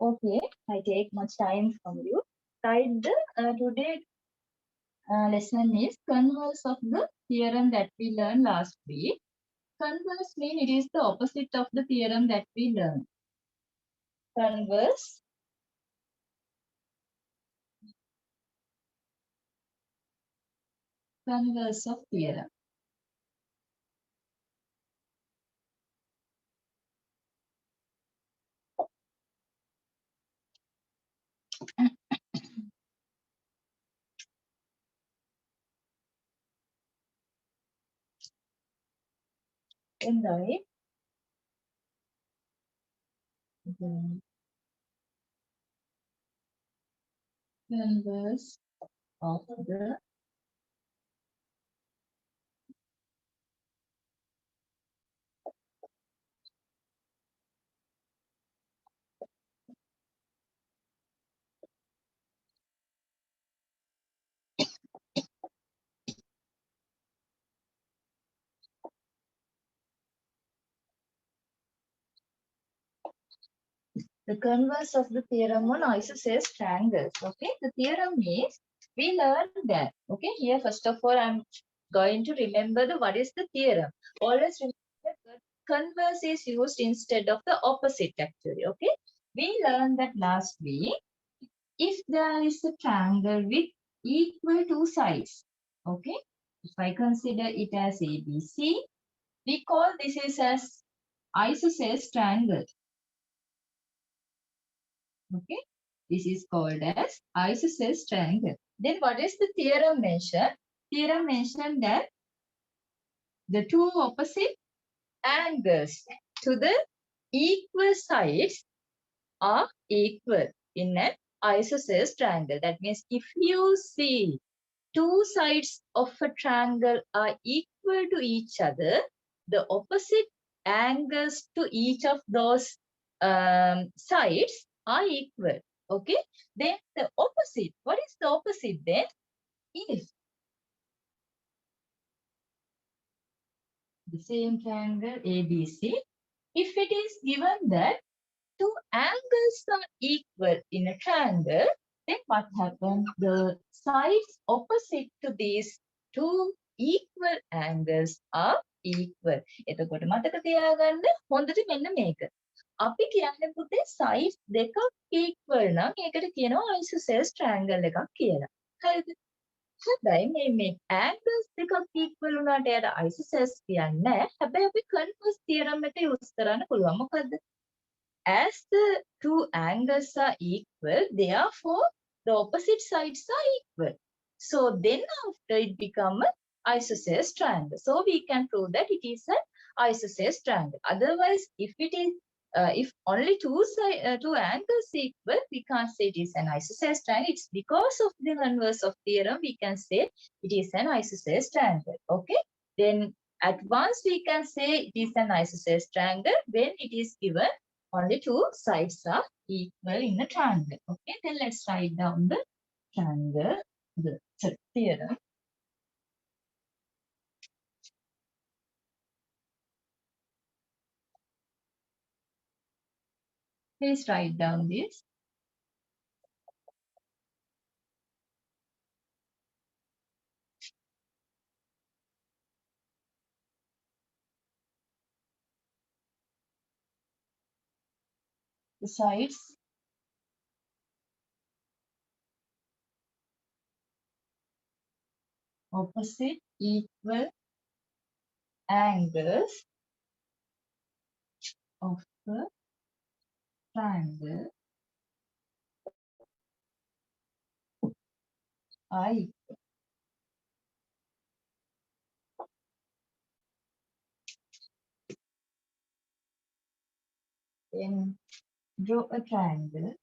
Okay, I take much time from you. Right, the today lesson is converse of the theorem that we learned last week. Converse means it is the opposite of the theorem that we learned. Converse of theorem. Right. Converse of the converse of the theorem on isosceles triangles. Okay, the theorem is we learned that. Okay, here first of all I'm going to remember what is the theorem. Always remember that converse is used instead of the opposite actually. Okay, we learned that last week. If there is a triangle with equal two sides, okay, if I consider it as ABC, we call this is as isosceles triangle. Okay, this is called as isosceles triangle. Then what is the theorem mentioned? Theorem mentioned that the two opposite angles to the equal sides are equal in an isosceles triangle. That means if you see two sides of a triangle are equal to each other, the opposite angles to each of those sides are equal. Okay, then the opposite, what is the opposite then? If the same triangle ABC, if it is given that two angles are equal in a triangle, then what happens? The sides opposite to these two equal angles are equal. එතකොට මතක තියාගන්න හොඳට මෙන්න මේක. අපි කියන්නේ පුතේ sides දෙකක් equal නම් ඒකට කියනවා isosceles triangle එකක් කියලා. හරිද? හැබැයි මේ angles දෙකක් equal වුණාට එයාට isosceles කියන්නේ නැහැ. හැබැයි අපි converse theorem එක use කරන්න පුළුවන්. මොකද්ද? As the two angles are equal, therefore the opposite sides are equal. So then after it becomes an isosceles triangle. So we can prove that it is an isosceles triangle. Otherwise, if it is if only two angles equal, we can't say it is an isosceles triangle. It's because of the converse of theorem we can say it is an isosceles triangle. Okay. Then at once we can say it is an isosceles triangle when it is given only two sides are equal in a triangle. Okay, then let's write down the triangle, the theorem. Please write down this. The sides opposite equal angles of the triangle are equal. Then draw a triangle.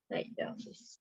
Write down this.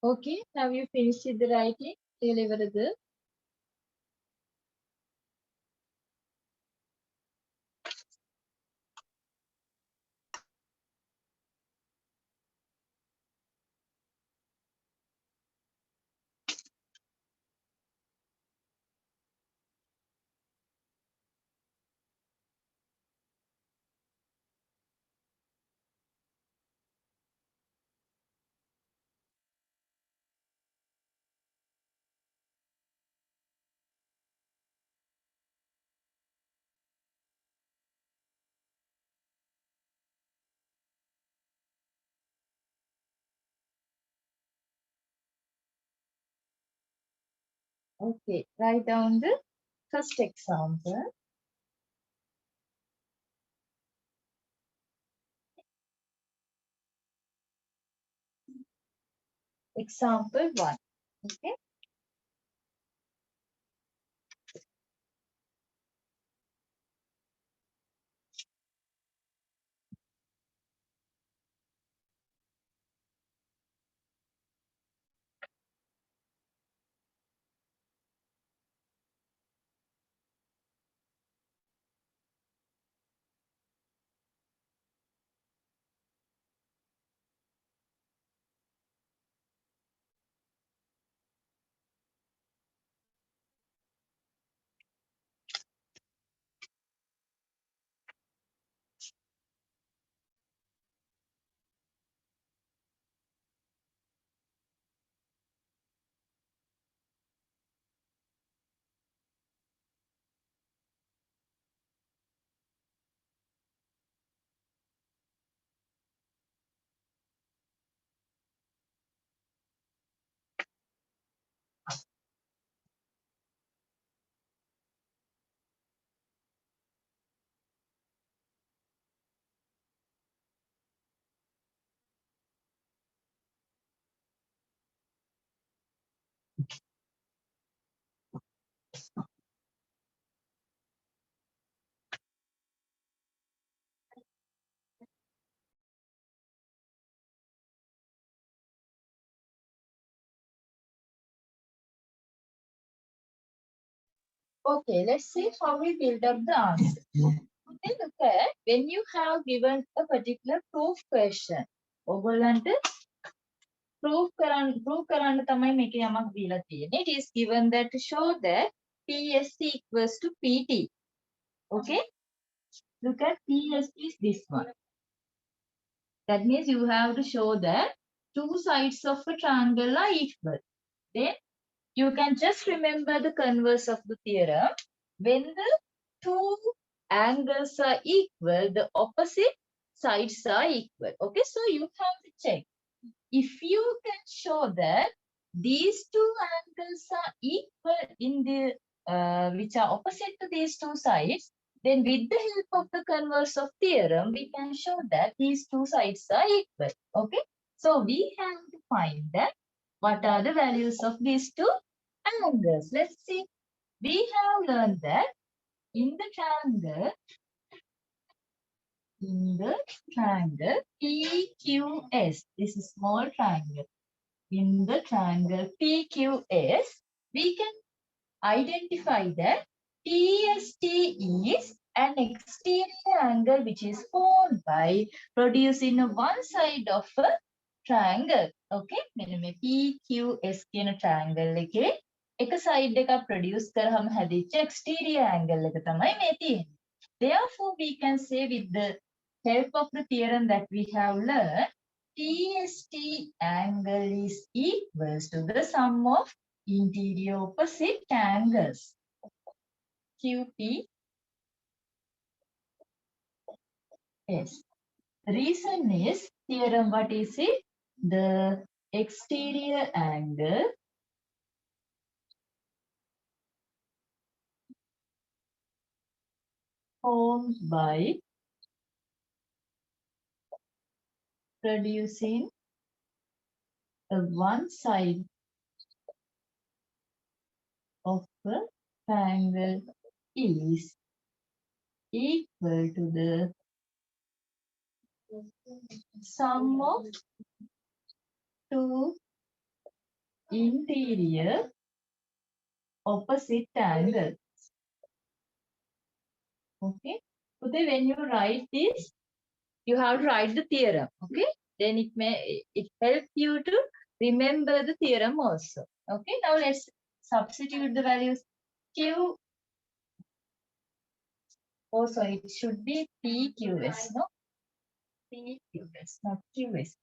Okay, have you finished the writing? Deliver. Okay, write down the first example. Example 1. Okay. Okay, let's see how we build up the answer. Then look at when you have given a particular proof question. ඔයගොල්ලන්ට proof කරන්න තමයි මේක යමක් දීලා තියෙන්නේ. It is given that to show that PSC equals to PT. Okay? Look at PSC is this one. That means you have to show that two sides of a triangle are equal. Then you can just remember the converse of the theorem. When the two angles are equal, the opposite sides are equal. Okay, so you have to check. If you can show that these two angles are equal in the which are opposite to these two sides, then with the help of the converse of theorem, we can show that these two sides are equal. Okay. So we have to find that what are the values of these two angles. Let's see. We have learned that in the triangle PQS, this is small triangle. In the triangle PQS, we can identify that TST is an exterior angle which is formed by producing one side of a triangle. Okay, මෙන්න මේ PQS කියන triangle එකේ එක side එකක් produce කරාම හැදිච්ච exterior angle එක තමයි මේ තියෙන්නේ. Therefore, we can say with the help of the theorem that we have learned, TST angle is equals to the sum of interior opposite angles. QP. Yes. The reason is theorem, what is it? The exterior angle formed by producing a one side of a triangle is equal to the sum of two interior opposite angles. Okay. So then when you write this, you have to write the theorem. Okay. Then it helps you to remember the theorem also. Okay. Now let's substitute the values. Q. Oh, sorry. It should be PQS. No. PQS, not QS.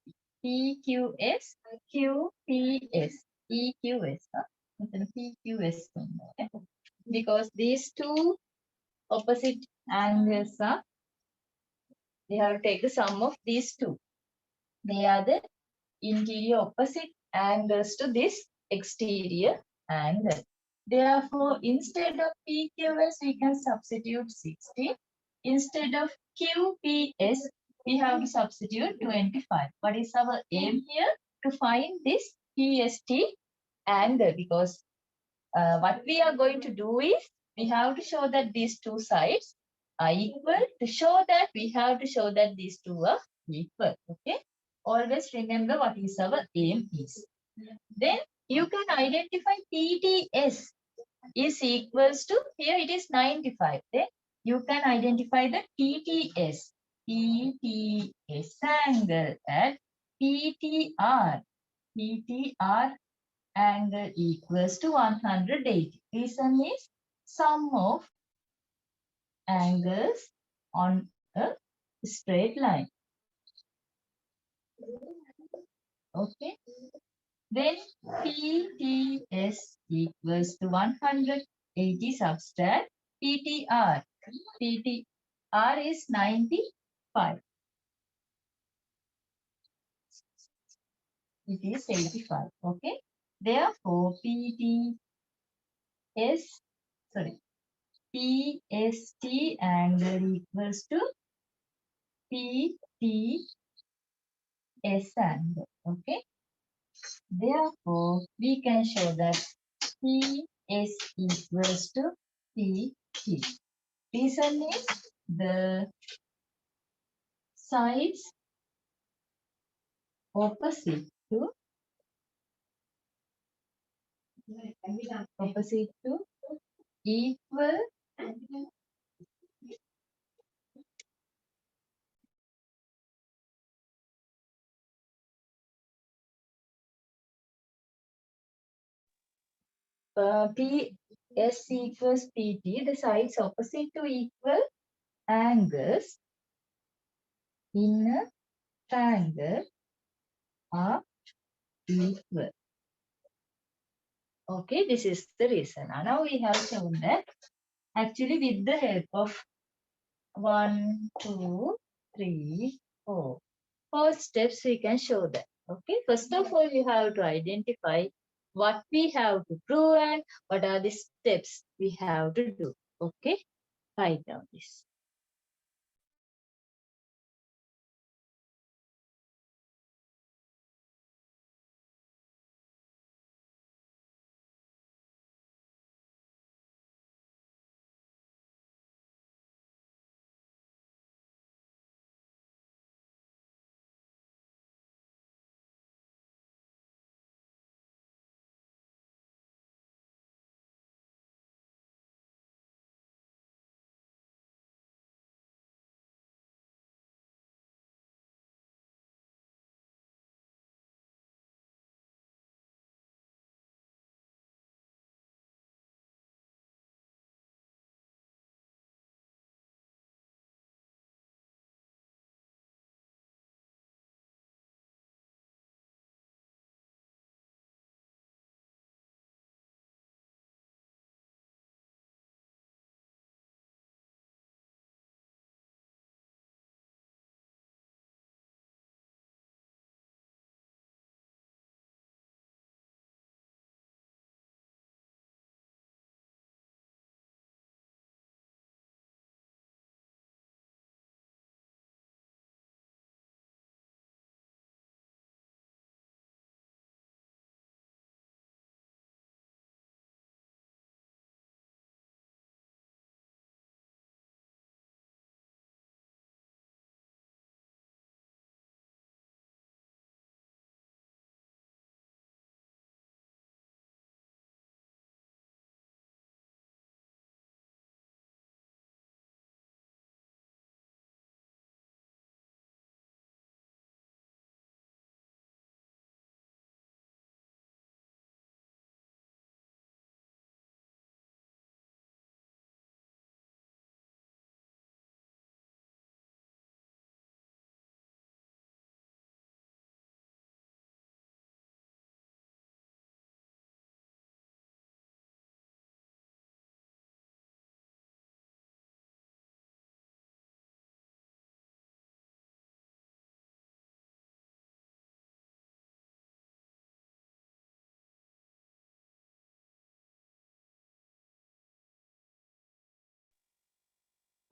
PQS, QPS, EQS. PQS. Okay. Because these two opposite angles are, they have to take the sum of these two. They are the interior opposite angles to this exterior angle. Therefore, instead of PQS, we can substitute 60. Instead of QPS, we have to substitute 25. What is our aim here? To find this PST angle, because what we are going to do is, we have to show that these two sides are equal. To show that, we have to show that these two are equal. Okay. Always remember what is our aim is. Then you can identify PTS is equals to, here it is 95. Then you can identify the PTS. PTS angle at PTR. PTR angle equals to 180. Reason is sum of angles on a straight line. Okay. Then PTS equals to 180 subtract PTR. PTR is 95. It is 85. Okay. Therefore, PST angle equals to PTS angle. Okay. Therefore, we can show that PS equals to PT. Reason is the sides opposite to equal PS equals PT, the sides opposite to equal angles in a triangle are equal. Okay, this is the reason. Now we have shown that actually with the help of 1, 2, 3, 4 steps we can show that. Okay, first of all, you have to identify what we have to prove and what are the steps we have to do. Okay, write down this.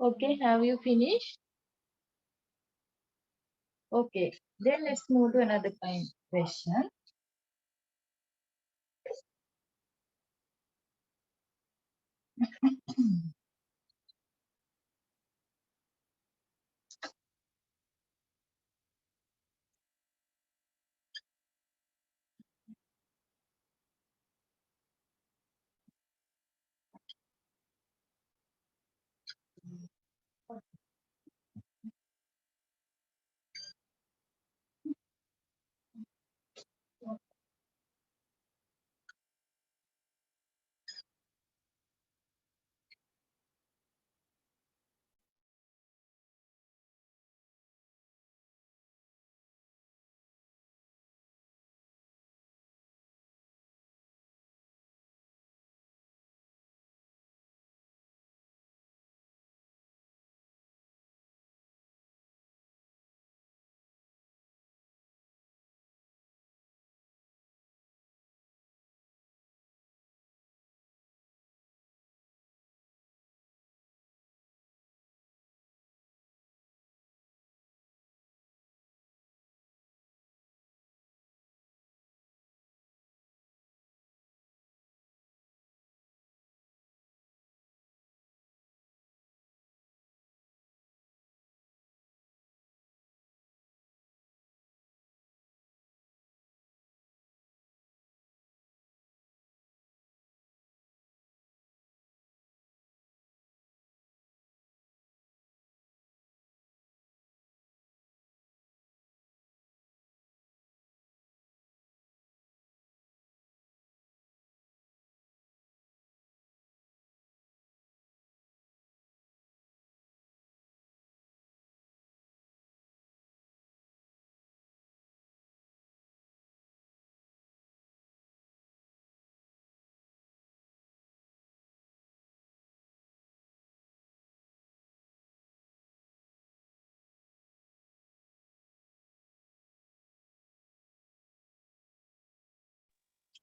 Okay, have you finished? Okay, then let's move to another kind question.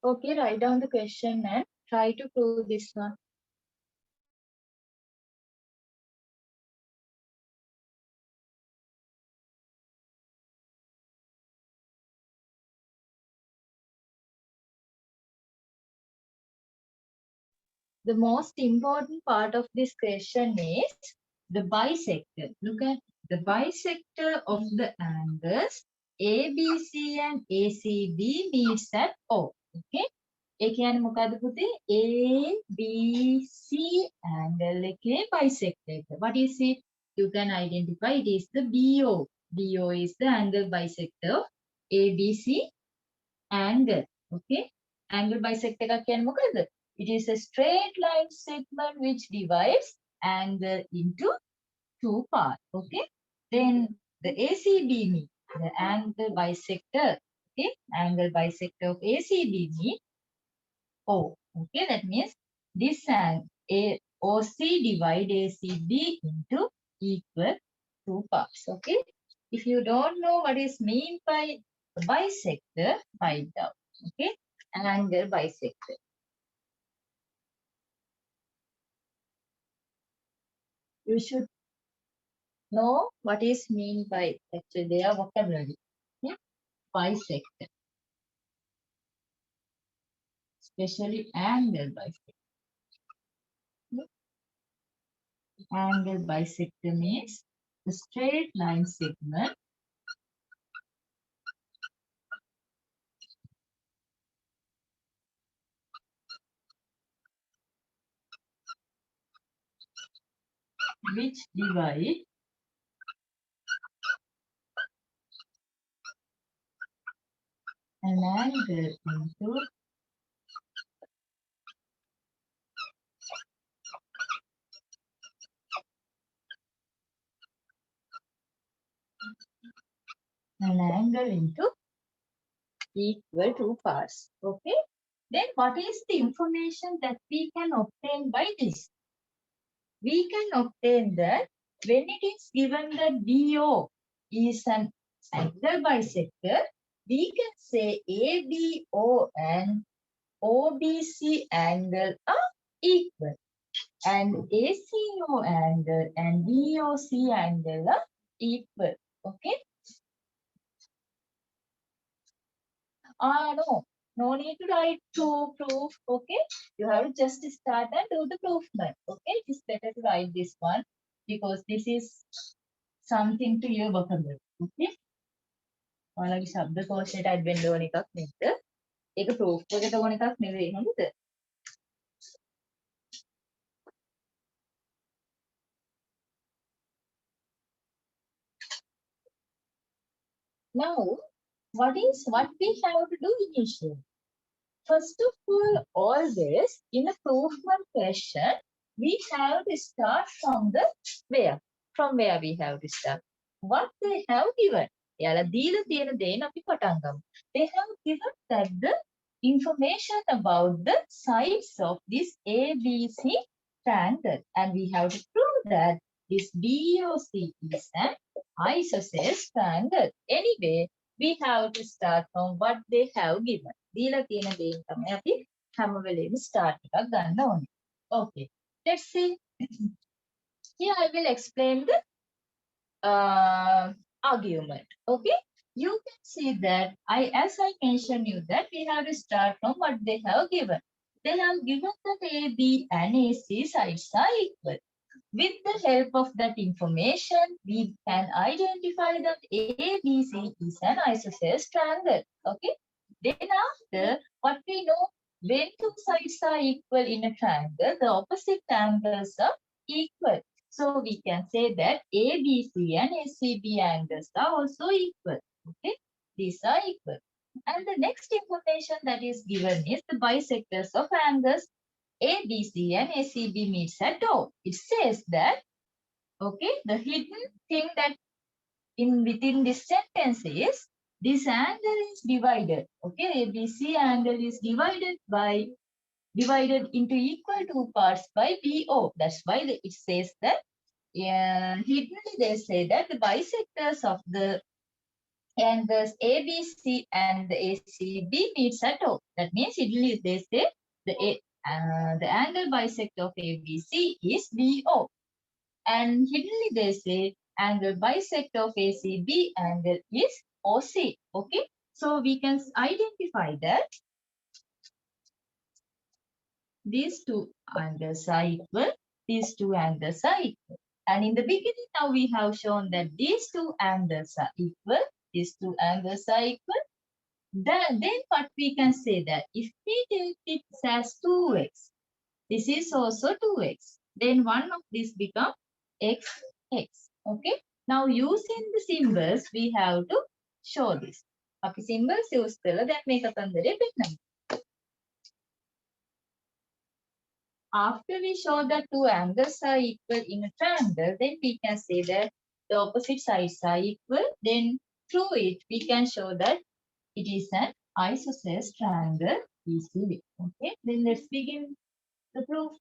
Okay, write down the question and try to prove this one. The most important part of this question is the bisector. Look at the bisector of the angles ABC and ACB meets at O. Okay. ඒ කියන්නේ මොකද්ද පුතේ? ABC angle එකේ bisector එක. What is it? You can identify it is the BO. BO is the angle bisector of ABC angle. Okay. Angle bisector එකක් කියන්නේ මොකද්ද? It is a straight line segment which divides angle into two parts. Okay. Then the ACB means the angle bisector. Okay. Angle bisector of ACB means O. Okay. That means this angle OC divide ACB into equal two parts. Okay. If you don't know what is mean by bisector, find out. Okay. Angle bisector. You should know what is mean by actually their vocabulary. Okay? Bisector. Especially angle bisector. Okay? Angle bisector means the straight line segment which divide an angle into equal two parts. Okay. Then what is the information that we can obtain by this? We can obtain that when it is given that BO is an angle bisector, we can say ABO and OBC angle are equal, and ACO angle and BOC angle are equal. Okay. No need to write to proof. Okay. You have to just start and do the proof. Okay. It's better to write this one because this is something to your vocabulary. Okay. ඔයාලගේ ශබ්දකෝෂයට add වෙන්න ඕන එකක් නේද? ඒක proof එකට ඕන එකක් නෙවෙයි නේද? Now, what we have to do initially? First of all, always in a proof question, we have to start from the where? From where we have to start? What they have given. එයාලා දීලා තියෙන දේන අපි පටන් ගමු. They have given that the information about the sides of this ABC triangle, and we have to prove that this BOC is an isosceles triangle. Anyway, we have to start from what they have given. දීලා තියෙන දේන් තමයි අපි හැම වෙලේම start එකක් ගන්න ඕනේ. Okay. Let's see. Here I will explain the argument. Okay. You can see that as I mentioned you that we have to start from what they have given. They have given that AB and AC sides are equal. With the help of that information, we can identify that ABC is an isosceles triangle. Okay. Then after, what we know, when two sides are equal in a triangle, the opposite angles are equal. So we can say that ABC and ACB angles are also equal. Okay, these are equal. And the next information that is given is the bisectors of angles ABC and ACB meets at O. It says that, okay, the hidden thing that within this sentence is this angle is divided. Okay, ABC angle is divided into equal two parts by BO. That's why it says that hiddenly they say that the bisectors of the angles ABC and the ACB meets at O. That means ideally they say the angle bisect of ABC is BO. And hiddenly they say angle bisect of ACB angle is OC. Okay. So we can identify that these two angles are equal. These two angles are equal. And in the beginning now we have shown that these two angles are equal. These two angles are equal. Then what we can say that if we take it as 2x, this is also 2x. Then one of these become x, x. Okay. Now using the symbols, we have to show this. Okay, symbols use kala that make up under a number. After we show that two angles are equal in a triangle, then we can say that the opposite sides are equal. Then through it, we can show that it is an isosceles triangle easily. Okay, then let's begin the proof.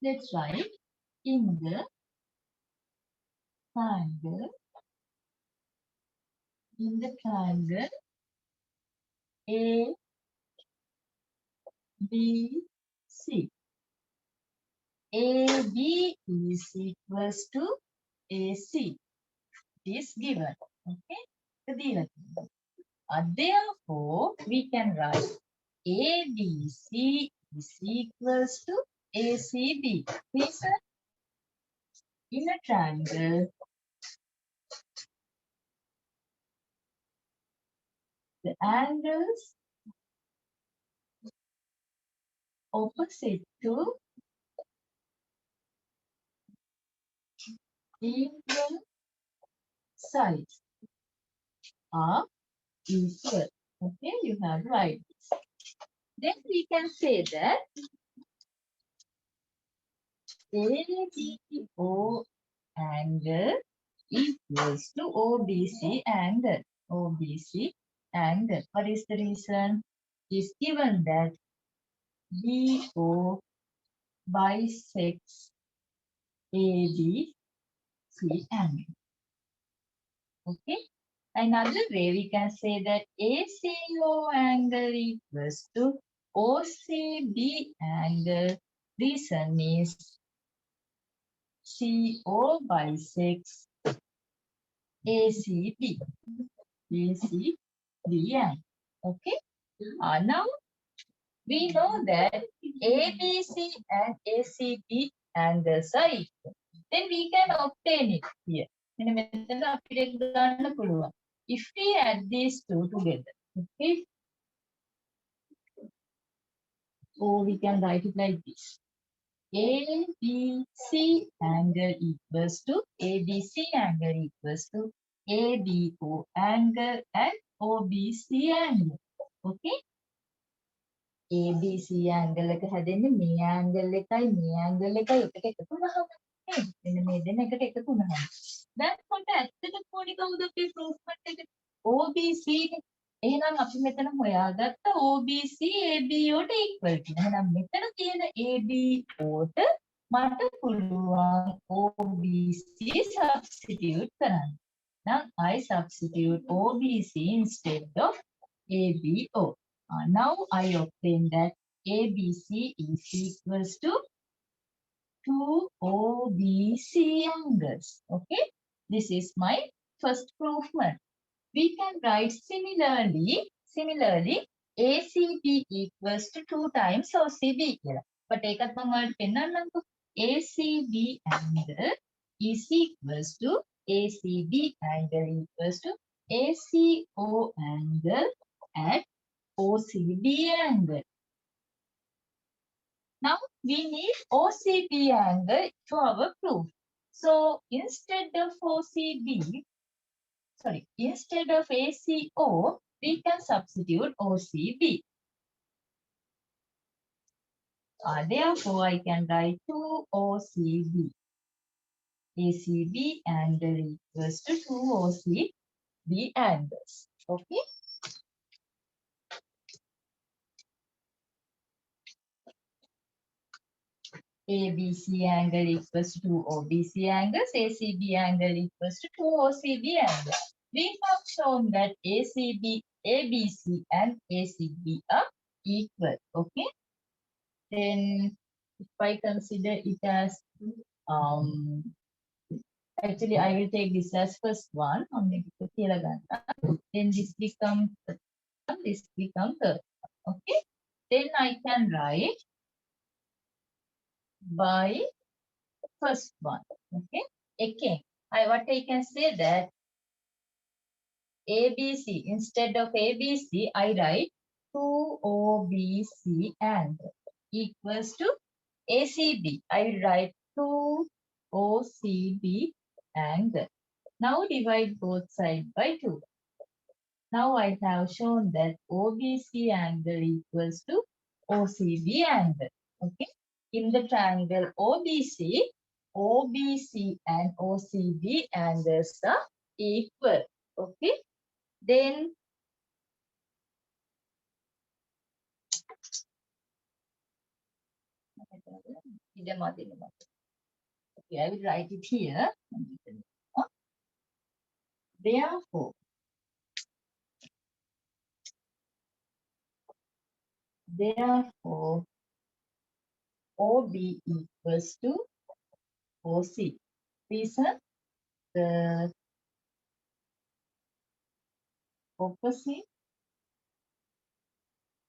Let's write in the triangle, A, B, C. AB is equals to AC. It is given. Okay. Therefore, we can write ABC is equals to ACB. Listen, in a triangle, the angles opposite to equal sides are equal. Okay, you have to write this. Then we can say that ABO angle equals to OBC angle. OBC angle. What is the reason? It is given that BO bisects ABC angle. Okay. Another way we can say that ACO angle equals to OCB angle. Reason is CO bisects ACB. ACB. Okay. Now we know that ABC and ACB angles are equal. Then we can obtain it here. If we add these two together, okay, so we can write it like this. ABC angle equals to ABC angle equals to ABO angle and OBC angle. Okay. ABC angle එක හැදෙන්නේ මේ angle එකයි මේ angle එකයි එකට එකතු වුණාම නේද? මෙන්න මේ දෙන එකට එකතු වුණාම. දැන් කොට ඇත්තට පොඩි කවුද අපේ ප්‍රූෆ්මන්ට් එක? OBC නේ. එහෙනම් අපි මෙතන හොයාගත්ත OBC ABO ට equal කියලා. එහෙනම් මෙතන තියෙන ABO ට මට පුළුවන් OBC substitute කරන්න. Now I substitute OBC instead of ABO. Now I obtain that ABC is equals to 2 OBC angles. Okay, this is my first proof. We can write similarly ACB equals to 2 times OCB. But ඒකත් මම ඔයාලට පෙන්නන්නම්කෝ. ACB angle is equals to ACB angle equals to ACO angle at OCB angle. Now we need OCB angle for our proof. So instead of ACO, we can substitute OCB. Therefore, I can write 2 OCB. ACB angle equals to 2 OCB angles. Okay. ABC angle equals to 2 OBC angles, ACB angle equals to 2 OCB angles. We have shown that ACB, ABC and ACB are equal. Okay. Then if I consider it as actually I will take this as first one. Then this becomes third. Okay. Then I can write by first one. Okay. Again, what I can say that ABC, instead of ABC, I write 2 OBC angle equals to ACB. I will write 2 OCB angle. Now divide both sides by 2. Now I have shown that OBC angle equals to OCB angle. Okay. In the triangle OBC, OBC and OCB angles are equal. Okay. Then okay, I will write it here. Therefore, OB equals to OC. Reason, the opposite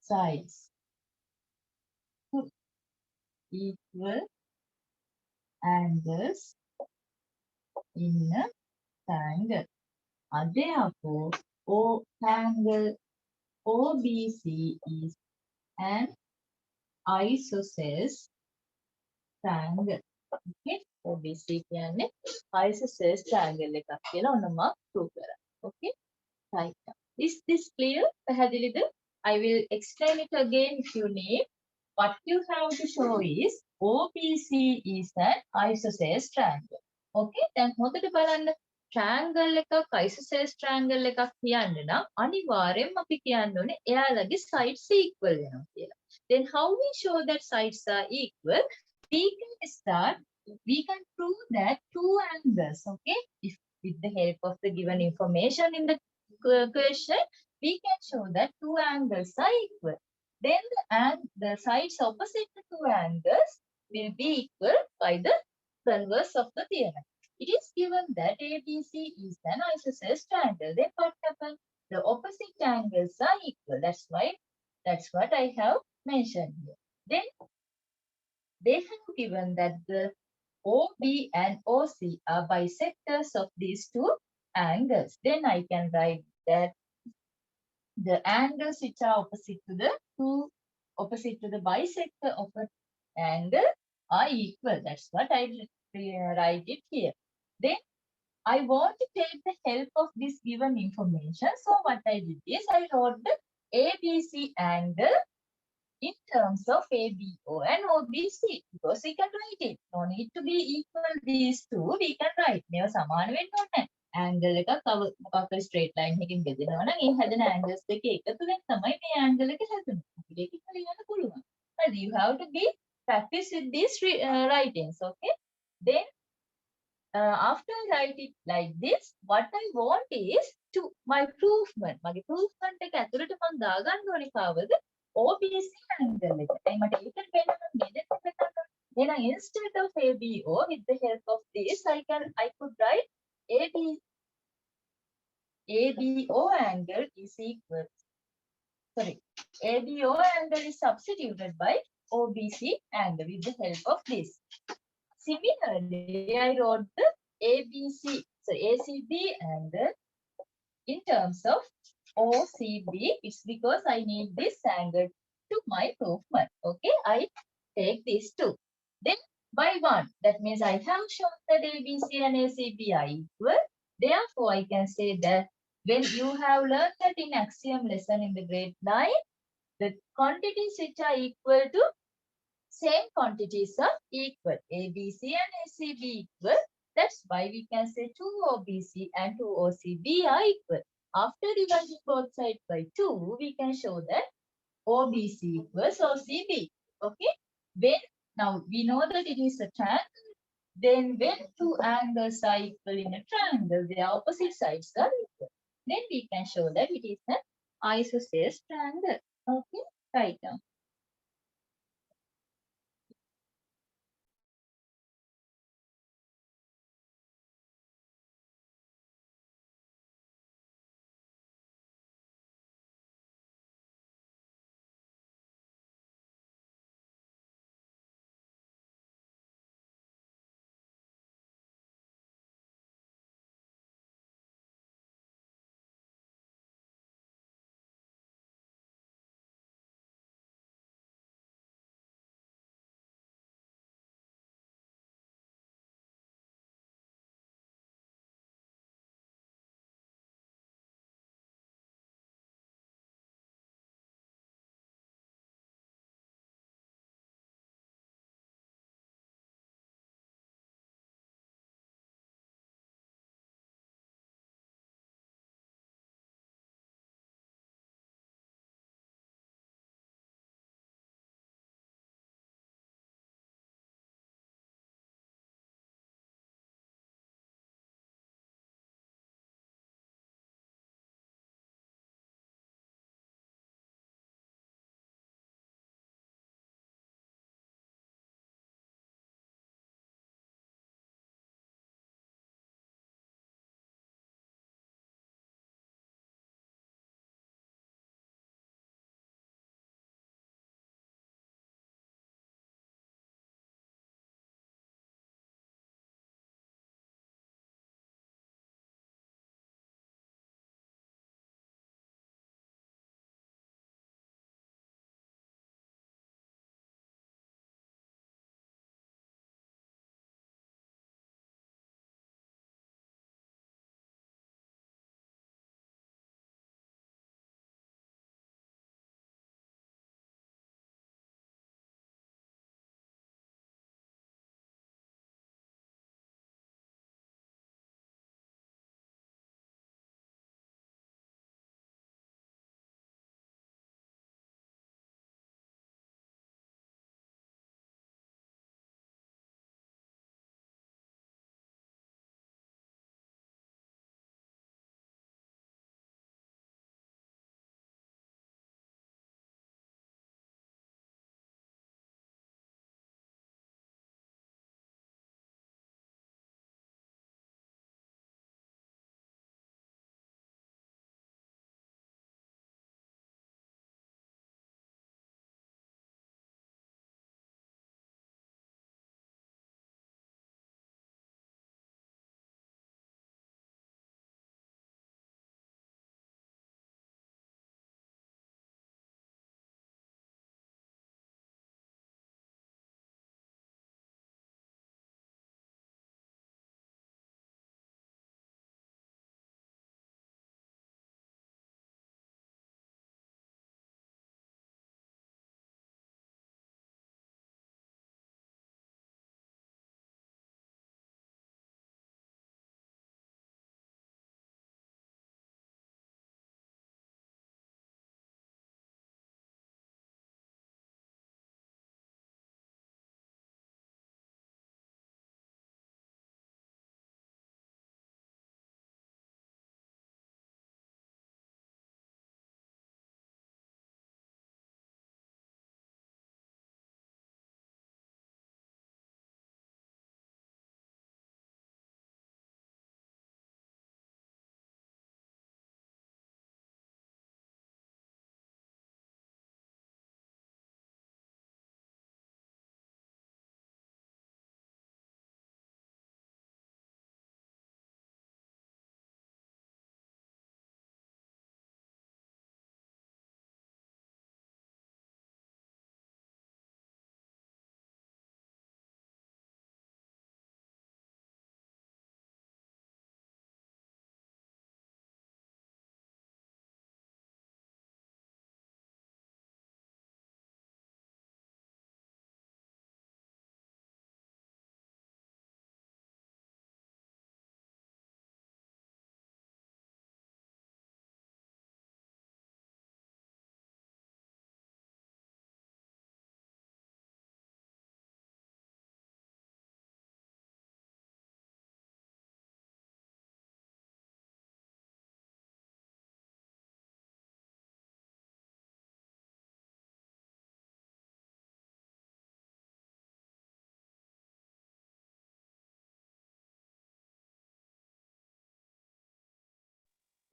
sides to equal angles in a triangle. Therefore, angle OBC is an isosceles triangle. Okay, OBC කියන්නේ isosceles triangle එකක් කියලා ඔන්න මම prove කරා. Okay, right. Is this clear? පැහැදිලිද? I will explain it again if you need. What you have to show is OBC is an isosceles triangle. Okay, දැන් හොඳට බලන්න. Triangle එකක් isosceles triangle එකක් කියන්න නම් අනිවාර්යෙන්ම අපි කියන්න ඕනේ එයාලගේ sides equal වෙනවා කියලා. Then how we show that sides are equal? We can prove that two angles, okay? If with the help of the given information in the question, we can show that two angles are equal. Then the sides opposite the two angles will be equal by the converse of the theorem. It is given that ABC is an isosceles triangle. Then what happens? The opposite angles are equal. That's what I have mentioned here. Then they have given that the OB and OC are bisectors of these two angles. Then I can write that the angles which are opposite to the bisector of an angle are equal. That's what I write it here. Then I want to take the help of this given information. So what I did is I wrote the ABC angle in terms of ABO and OBC because we can write it. No need to be equal these two. We can write. මේවා සමාන වෙන්න ඕනේ. Angle එකක් මොකක් හරි straight line එකකින් බෙදෙනවා නම් ඒ හැදෙන angles දෙක එකතු වෙන තමයි මේ angle එක හැදෙන්නේ. අපිට ඒක ලියන්න පුළුවන්. But you have to be practice with these writings, okay? Then after I write it like this, what I want is to my proofment. මගේ proofment එක ඇතුළට මම දාගන්න ඕනේ කවද? OBC angle එක. දැන් මට ඒකට පෙන්නන්න දෙන්න. Then instead of ABO, with the help of this, I could write ABO angle is equal. Sorry, ABO angle is substituted by OBC angle with the help of this. Similarly, I wrote the ACB angle in terms of OCB. It's because I need this angle to my proofment. Okay, I take these two. Then by 1, that means I have shown that ABC and ACB are equal. Therefore, I can say that when you have learned that in axiom lesson in the grade 9, the quantities which are equal to same quantities are equal. ABC and ACB equal. That's why we can say 2 OBC and 2 OCB are equal. After dividing both sides by 2, we can show that OBC equals OCB. Okay. When Now we know that it is a triangle. Then when two angles are equal in a triangle, their opposite sides are equal. Then we can show that it is an isosceles triangle. Okay, right now.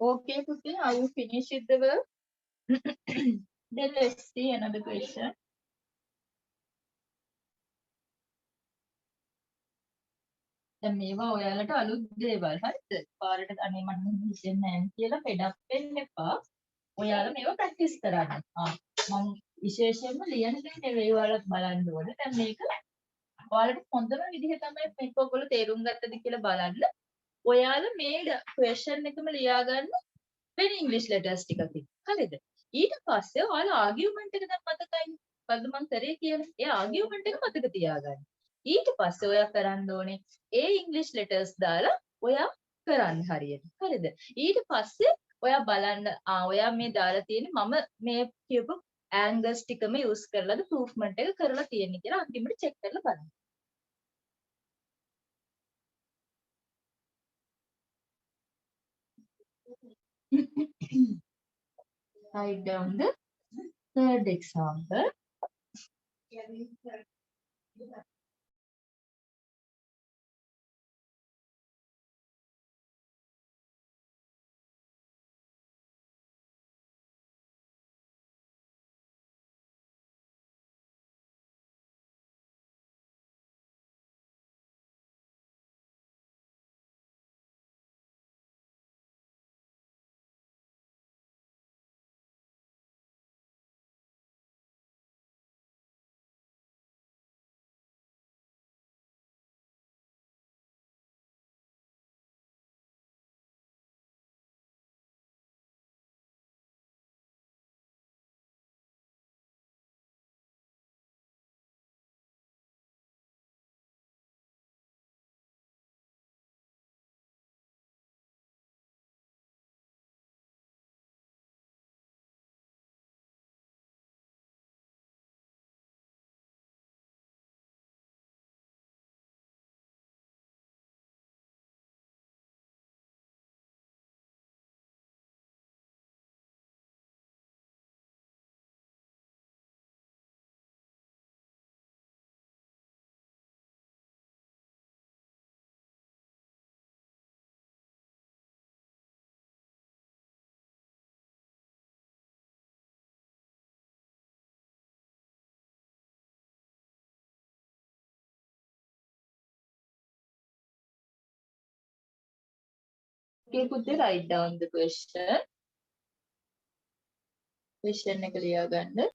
Okay, Putin, are you finished with the work? Then let's see another question. දැන් මේවා ඔයාලට අලුත් දේවල් හරිද? පාරට අනේ මට හිතෙන්නේ නැහැ කියලා පෙඩක් වෙන්න එපා. ඔයාලා මේවා ප්‍රැක්ටිස් කරන්න. මම විශේෂයෙන්ම ලියන දේ නෙවෙයි ඔයාලත් බලන්න ඕනේ. දැන් මේක ඔයාලට හොඳම විදිහ තමයි මේක ඔයගොල්ලෝ තේරුම් ගත්තද කියලා බලන්න. ඔයාලා මේ ක්වෙස්චන් එකම ලියාගන්න වෙන ඉංග්‍රීසි ලෙටර්ස් ටිකකින්. හරිද? ඊට පස්සේ ඔයාලා ආගියුමන්ට් එක දැන් මතකයිනේ. මොකද්ද මම කරේ කියලා. ඒ ආගියුමන්ට් එක මතක තියාගන්න. ඊට පස්සේ ඔයා කරන්න ඕනේ ඒ ඉංග්‍රීසි ලෙටර්ස් දාලා ඔයා කරන්න හරියට. හරිද? ඊට පස්සේ ඔයා බලන්න ඔයා මේ දාලා තියෙන්නේ මම මේ කියපු ඇන්ගල්ස් ටිකම යූස් කරලාද ප්‍රූෆ්මන්ට් එක කරලා තියෙන්නේ කියලා අන්තිමට චෙක් කරලා බලන්න. Write down the third example. Okay, could you write down the question? Question එක ලියාගන්න.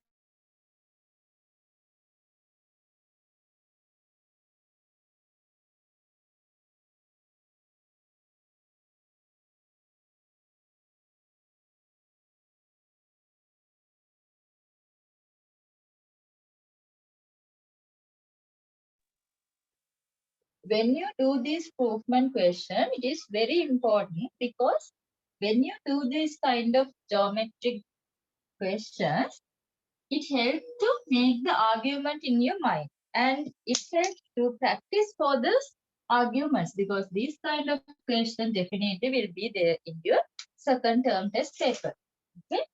When you do this proofment question, it is very important because when you do this kind of geometric questions, it helps to make the argument in your mind and it helps to practice for this arguments because this kind of question definitely will be there in your second term test paper. Okay.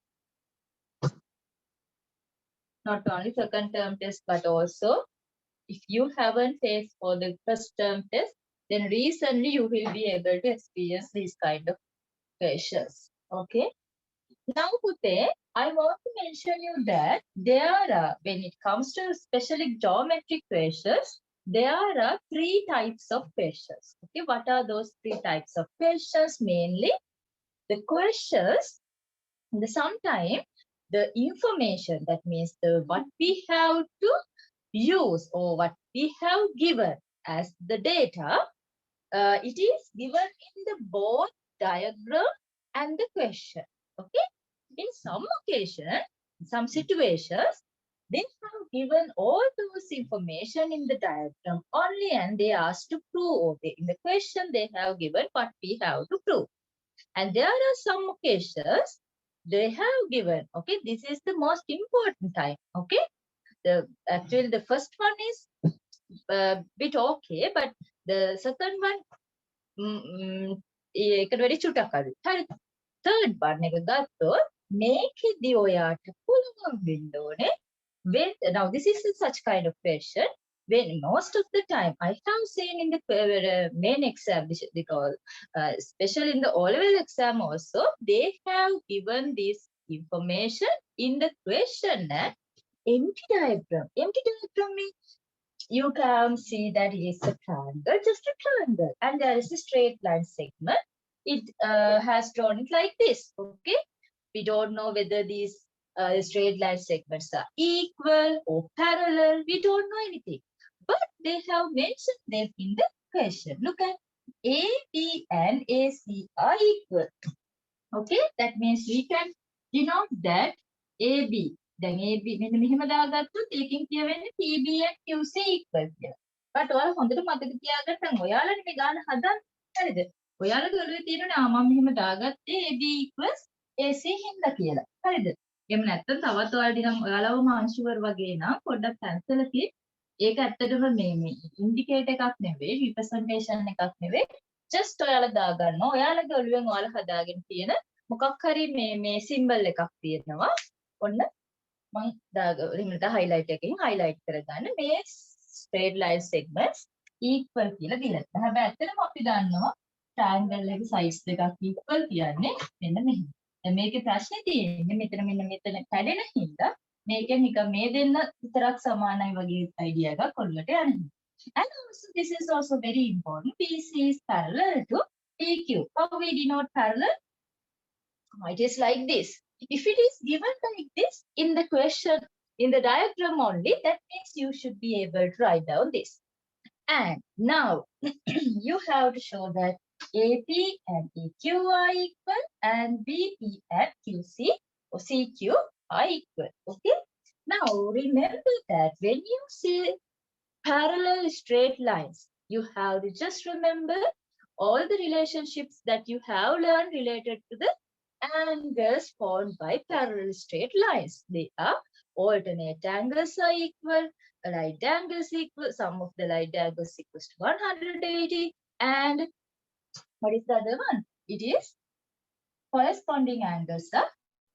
Not only second term test, but also if you haven't faced for the first term test, then recently you will be able to experience these kind of questions. Okay. Now, Pute, I want to mention you that there are, when it comes to especially geometric questions, there are three types of questions. Okay, what are those three types of questions? Mainly, the questions, sometimes the information, that means the what we have to use or what we have given as the data, it is given in the both diagram and the question. Okay. In some occasion, some situations, they have given all those information in the diagram only and they asked to prove. Okay. In the question, they have given what we have to prove. And there are some occasions, they have given, okay, this is the most important time. Okay. Actually, the first one is bit okay, but the second one, ඒකට වැඩි චුට්ටක් අඩුයි. හරිද? third one එක ගත්තොත් මේකෙදි ඔයාට පුළුවන් වෙන්න ඕනේ with, now this is such kind of question, when most of the time I have seen in the main exam, because especially in the O-level exam also, they have given this information in the question at empty diagram. Empty diagram means you can see that it is a triangle, just a triangle, and there is a straight line segment. It has drawn it like this. Okay, we don't know whether these straight line segments are equal or parallel. We don't know anything, but they have mentioned them in the question. Look at A, B, and AC are equal. Okay, that means we can denote that AB. Then AB මෙන්න මෙහෙම දාගත්තොත් ඒකෙන් කියවෙන්නේ PB and QC equal කියලා. but ඔයාලා හොඳට මතක තියාගන්න ඔයාලනේ මේ ගාන හදන්නේ. හරිද? ඔයාලගේ ඔළුවේ තියෙන්නේ මම මෙහෙම දාගත්තේ AB equals AC හින්දා කියලා. හරිද? එහෙම නැත්නම් තවත් ඔයාලා නිකන් ඔයාලවම අංශුවර වගේ නම් පොඩ්ඩක් පැන්සලකින් ඒක ඇත්තටම මේ ඉන්ඩිකේටර් එකක් නෙවෙයි, රිප්‍රසන්ටේෂන් එකක් නෙවෙයි. just ඔයාලා දාගන්නවා. ඔයාලගේ ඔළුවෙන් ඔයාලා හදාගෙන තියෙන මොකක් හරි මේ සිම්බල් එකක් තියෙනවා. ඔන්න මම දාගන්න highlight එකකින් highlight කරගන්න මේ straight line segments equal කියලා දීලා තියෙනවා. හැබැයි ඇත්තටම අපි දන්නවා triangle එකේ sides දෙකක් equal කියන්නේ මෙන්න මෙහෙම. දැන් මේකේ ප්‍රශ්නේ තියෙන්නේ මෙතන මෙන්න මෙතන කැඩෙන හින්දා මේකෙන් නිකන් මේ දෙන්න විතරක් සමානයි වගේ idea එකක් ඔළුවට යනවා. And also this is also very important. BC is parallel to PQ. How we denote parallel? It is like this. If it is given like this in the question, in the diagram only, that means you should be able to write down this. And now you have to show that AP and EQ are equal and BP and QC or CQ are equal. Okay. Now remember that when you see parallel straight lines, you have to just remember all the relationships that you have learned related to the angles formed by parallel straight lines. They are alternate angles are equal, right angles equal, sum of the right angles equals to 180, and what is the other one? It is corresponding angles are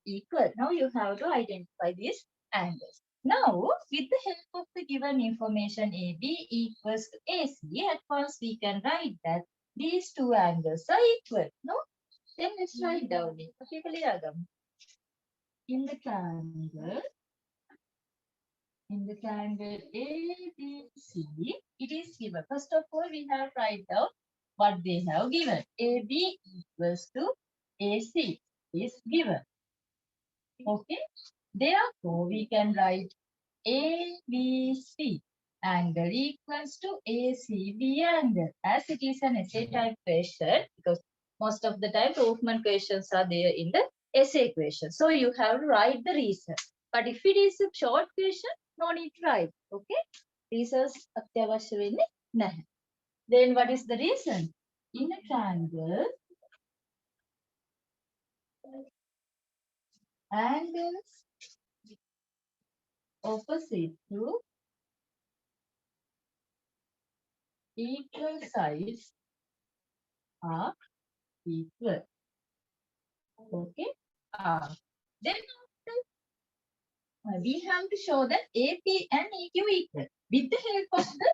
equal. Now you have to identify these angles. Now, with the help of the given information AB equals to AC, at first we can write that these two angles are equal. No? Then let's write down it. Okay, in the triangle ABC, it is given. First of all, we have to write down what they have given. AB equals to AC is given. Okay. Therefore, we can write ABC angle equals to ACB angle, as it is an essay type question, because most of the time Hoffman questions are there in the essay question. So you have to write the reason. But if it is a short question, no need to write. Okay? Reasons අත්‍යවශ්‍ය වෙන්නේ නැහැ. Then what is the reason? In a triangle, angles opposite to equal sides are equal. Okay. Then we have to show that AP and EQ equal with the help of the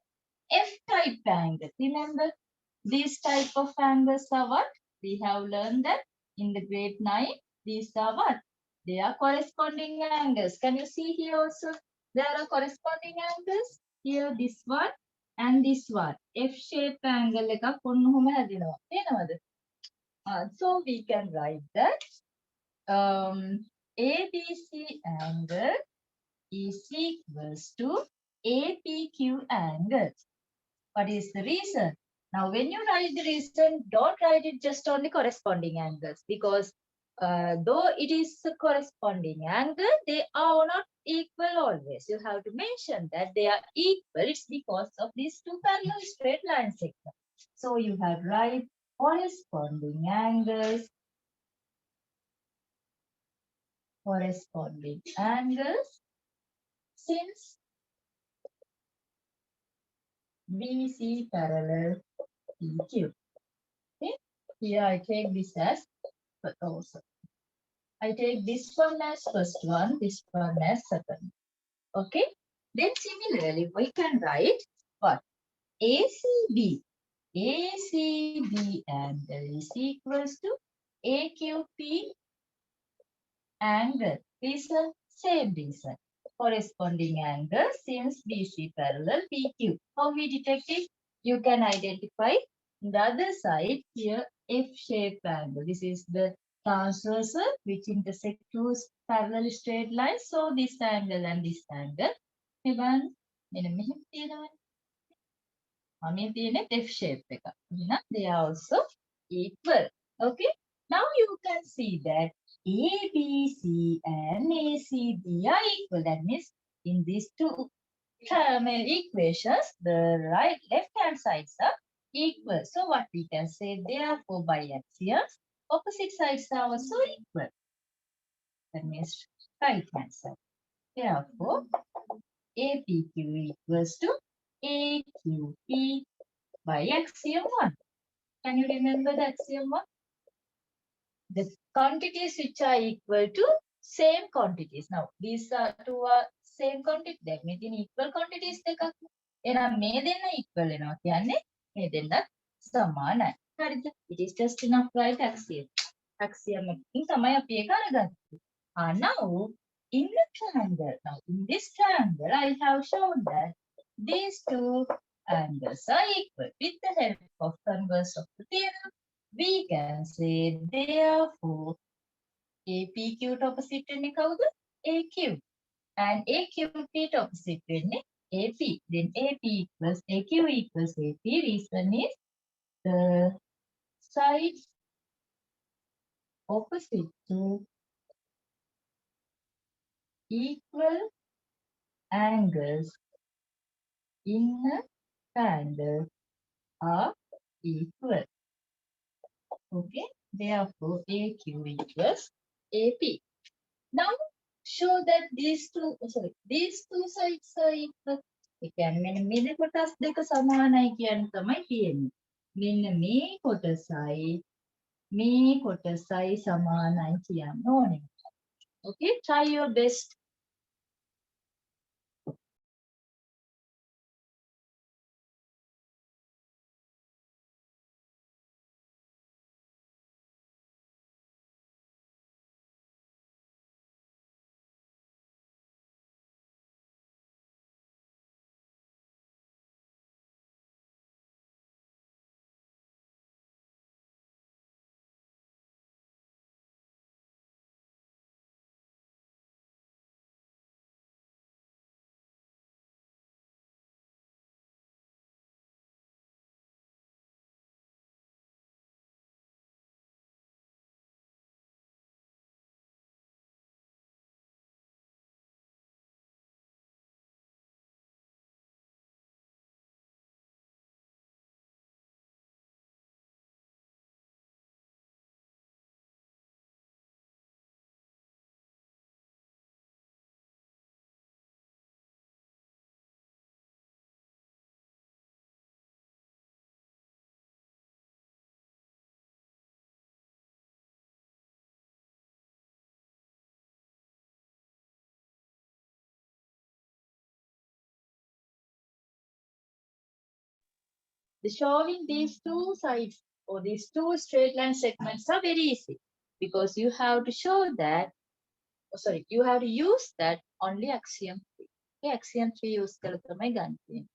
F-type angle. Remember, these type of angles are what? We have learned that in the grade 9. These are what? They are corresponding angles. Can you see here also? There are corresponding angles. Here, this one and this one. F-shaped angle එකක් ඔන්නෝම හැදෙනවා. තේනවද? So we can write that ABC angle is equals to APQ angle. What is the reason? Now, when you write the reason, don't write it just only corresponding angles, because though it is a corresponding angle, they are not equal always. You have to mention that they are equal. It's because of these two parallel straight line segments. So you have to write corresponding angles. Corresponding angles, since BC parallel PQ. Okay, here I take this as also. I take this one as first one, this one as second. Okay, then similarly we can write what? ACB. ACB angle is equals to AQP angle. Reason? Same reason. Corresponding angle since BC parallel PQ. How we detect it? You can identify the other side here F-shaped angle. This is the transversal which intersect two parallel straight lines. So this angle and this angle. F shape. They are also equal. Okay. Now you can see that ABC and ACB are equal. That means in these two equations, the left hand sides are equal. So what we can say, therefore by axioms, opposite sides are also equal. That means right hand side. Therefore, APQ equals to AQP by axiom 1. Can you remember the axiom 1? The quantities which are equal to same quantities. Now, these are two are same quantity. That means in equal quantities දෙකක්. එහෙනම් මේ දෙන්න equal වෙනවා කියන්නේ මේ දෙන්නත් සමානයි. හරිද? It is just enough right axiom. Axiom එකකින් තමයි අපි ඒක අරගත්තේ. Now, in the triangle, now in this triangle, I have shown that these two angles are equal. With the help of converse of the theorem, we can say therefore APQ opposite වෙන්නේ කවුද? AQ. And AQP opposite වෙන්නේ AP. Then AP equals AQ equals AP. Reason is the sides opposite to equal angles in a triangle are equal. Okay, therefore AQ equals AP. Now show that these two sides are equal. ඒ කියන්නේ මෙන්න මේ කොටස් දෙක සමානයි කියන තමයි කියන්නේ. මෙන්න මේ කොටසයි සමානයි කියන්න ඕනේ. Okay, try your best. The showing these two sides or these two straight line segments are very easy because you have to show that, you have to use that only axiom 3. Okay, axiom 3 use කළ තමයි ගන්න තියෙන්නේ.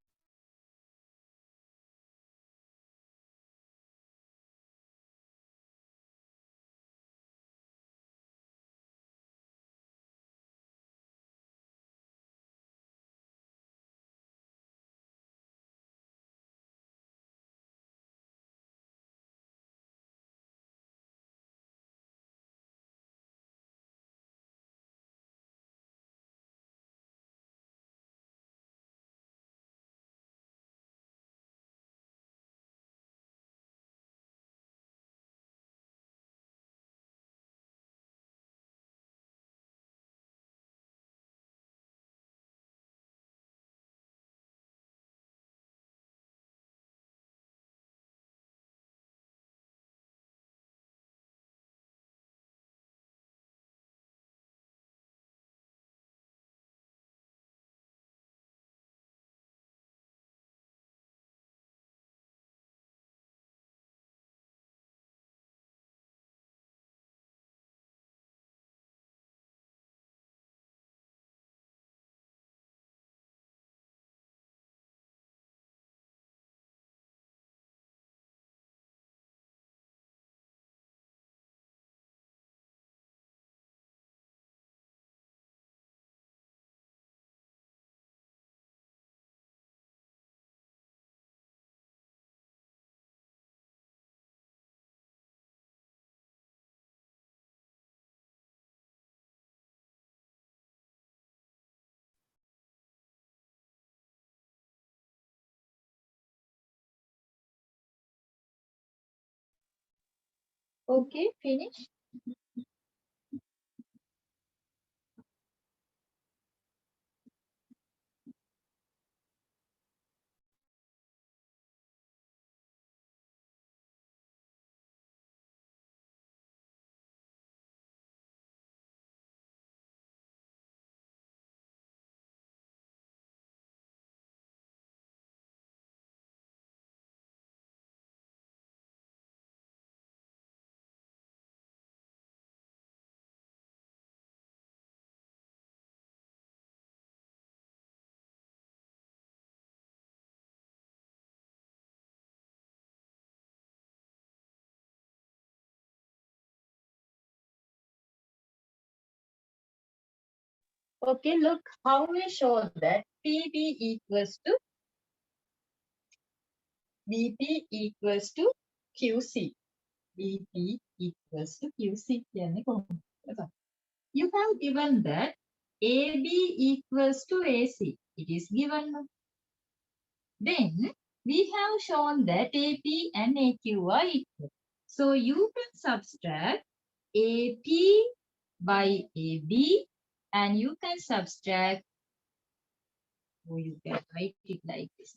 Okay, finish. Okay, look how we show that PB equals to BP equals to QC. BP equals to QC. You have given that AB equals to AC. It is given. Then we have shown that AP and AQ are equal. So you can subtract AP by AB and you can subtract, or you can write it like this.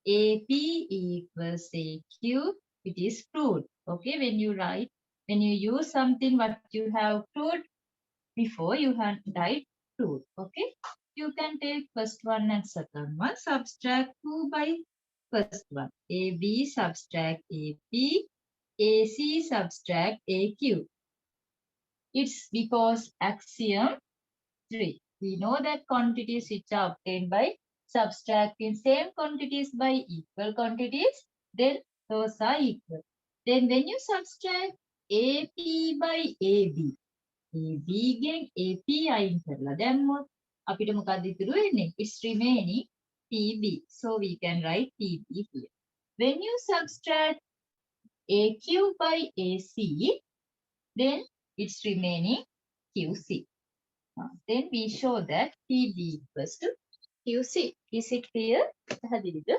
AP equals AQ, it is proved. Okay, when you use something what you have proved before, you have write proved. Okay, you can take first one and second one, subtract 2 by first one. AB subtract AP, AC subtract AQ. It's because axiom 3. We know that quantities which are obtained by subtracting same quantities by equal quantities, then those are equal. Then when you subtract AP by AB, AB ගෙන් AP අයින් කරලා දැම්මොත් අපිට මොකක්ද ඉතුරු වෙන්නේ? It's remaining PB. So we can write PB here. When you subtract AQ by AC, then it's remaining QC. Then we show that PB equals to QC. Is it clear? පැහැදිලිද?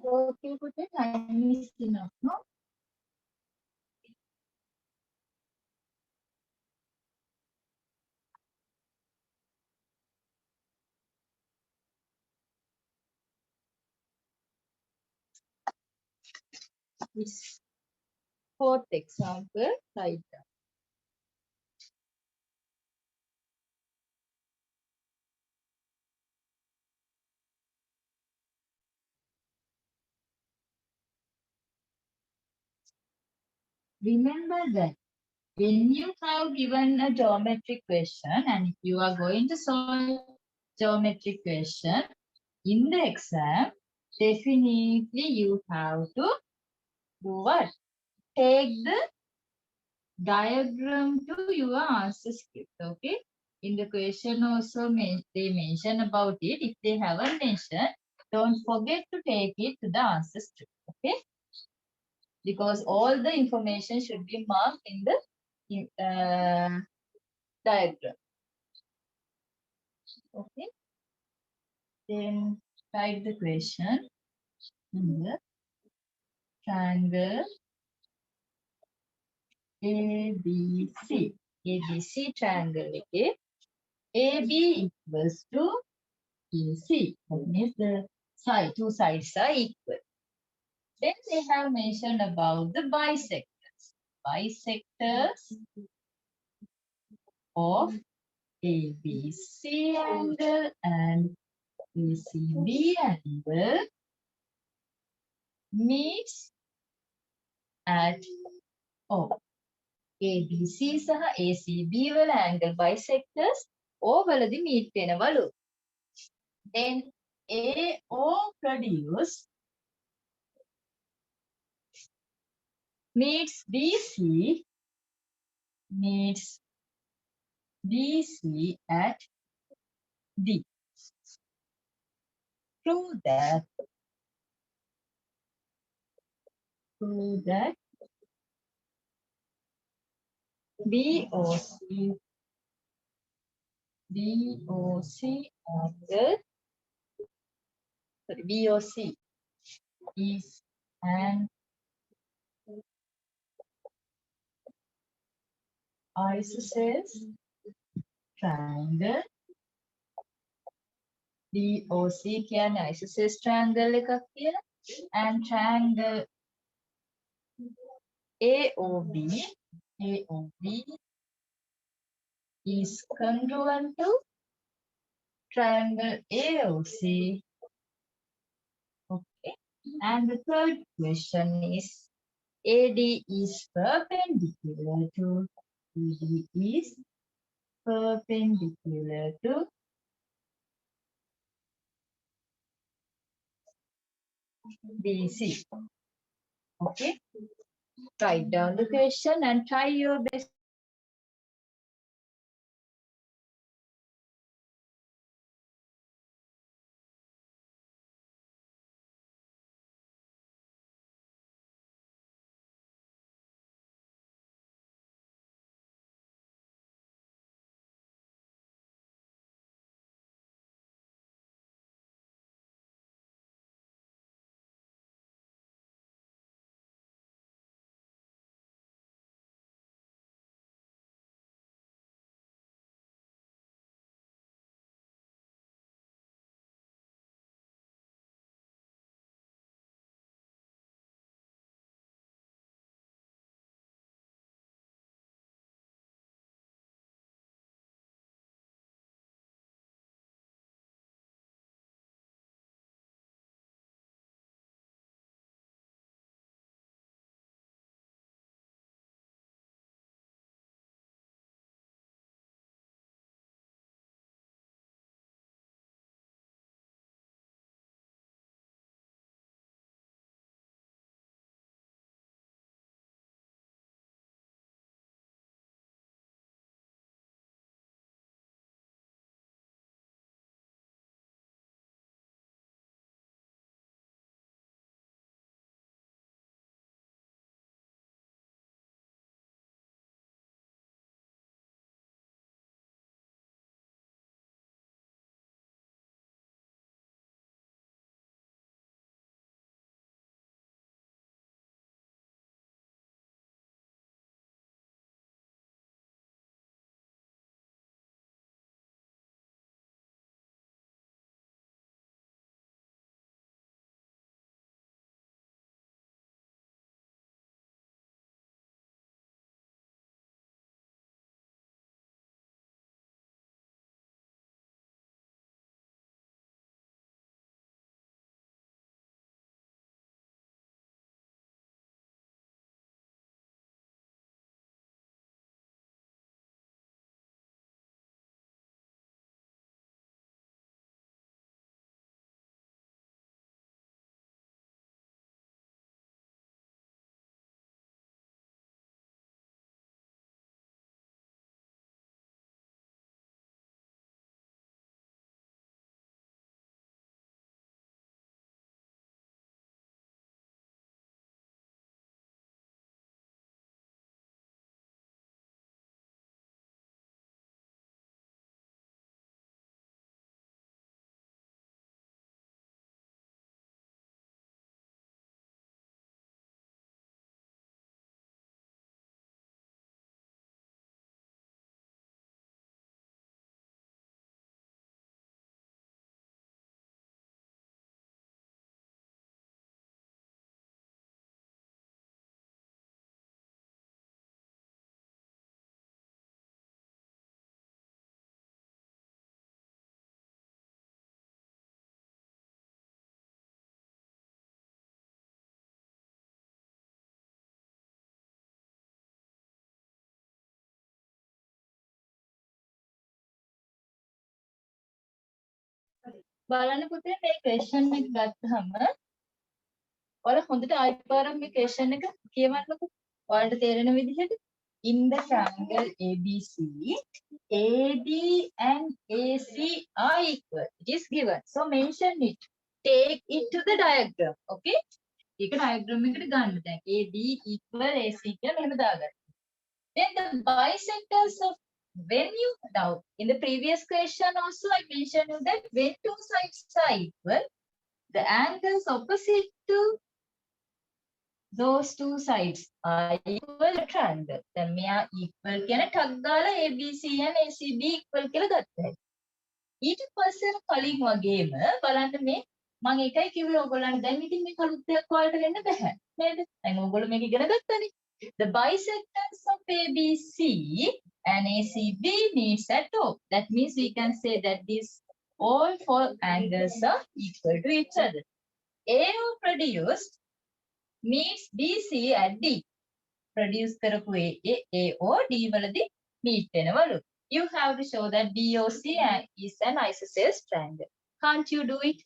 Okay, put the time is enough, no? This fourth example, write down. Remember that when you have given a geometric question and if you are going to solve geometric question in the exam, definitely you have to do what? Take the diagram to your answer script. Okay. In the question also they mention about it. If they haven't mentioned, don't forget to take it to the answer script. Okay. Because all the information should be marked in the diagram. Okay. Then write the question in the triangle ABC. ABC triangle. Okay. AB equals to AC. That means the two sides are equal. Then they have mentioned about the bisectors. Bisectors of ABC angle and ACB angle meets at O. ABC සහ ACB වල angle bisectors O වලදී meet වෙනවලු. Then AO produce meets BC at D. Prove that BOC angle, BOC is an isosceles triangle. BOC කියන්නේ isosceles triangle එකක් කියලා. And triangle AOB is congruent to triangle AOC. Okay. And the third question is AD is perpendicular to BC. Okay. Write down the question and try your best බලන්න පුතේ මේ question එක ගත්තාම ඔයාලා හොඳට ආයෙත් පාරක් මේ ක්වෙස්චන් එක කියවන්නකෝ. ඔයාලට තේරෙන විදිහට in the triangle ABC AB and AC are equal. It is given. So mention it. Take it to the diagram. Okay? ඒක diagram එකට ගන්න. දැන් AB equal AC කියලා මෙහෙම දාගන්න. Then the bisectors of when you now in the previous question also I mentioned you that when two sides are equal, the angles opposite to those two sides are equal to triangle. දැන් මෙයා equal කියන ටක් දාලා ABC and ACB equal කියලා ගත්තා. ඊට පස්සේ කලින් වගේම බලන්න මේ මම එකයි කිව්වේ ඔයගොල්ලන්ට දැන් ඉතින් මේ කලුත් දෙයක් වලට වෙන්න බෑ නේද? දැන් ඔයගොල්ලෝ මේක ඉගෙන ගත්තනේ. The bisectors of ABC and ACB meets at O. That means we can say that these all four angles are equal to each other. AO produced meets BC at D. Produce කරපු AO D වලදී meet වෙනවලු. You have to show that BOC is an isosceles triangle. Can't you do it?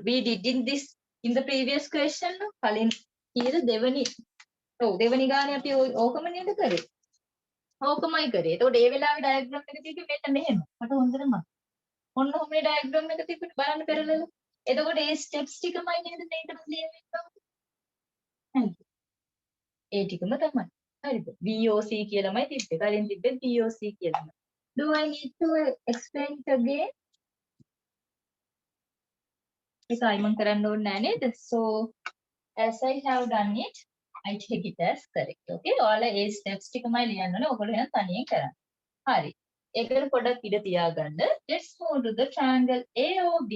We did in this in the previous question. කලින් කීර දෙවනි දෙවනි ගානේ අපි ඕකම නේද කරේ? ඕකමයි කරේ. ඒතකොට ඒ වෙලාවේ ඩයග්‍රෑම් එක තිබ්බේ මෙන්න මෙහෙම. මට හොඳට මතක. ඔන්න ඔහොම ඩයග්‍රෑම් එක තිබ්බට බලන්න පෙරලලා. එතකොට ඒ ස්ටෙප්ස් ටිකමයි නේද මේකට ලියවෙන්නේ. හරි. ඒ ටිකම තමයි. හරිද? VOC කියලාමයි තිබ්බේ. කලින් තිබ්බේ VOC කියලාමයි. Do I need to explain it again? ඒක අයිමන් කරන්න ඕනේ නෑ නේද? So as I have done it, I take it as correct. Okay? ඔයාලා ඒ steps ටිකමයි ලියන්න ඕනේ. ඔයගොල්ලෝ එහෙනම් තනියෙන් කරන්න. හරි. ඒකට පොඩක් ඉඩ තියාගන්න. Let's move to the triangle AOB.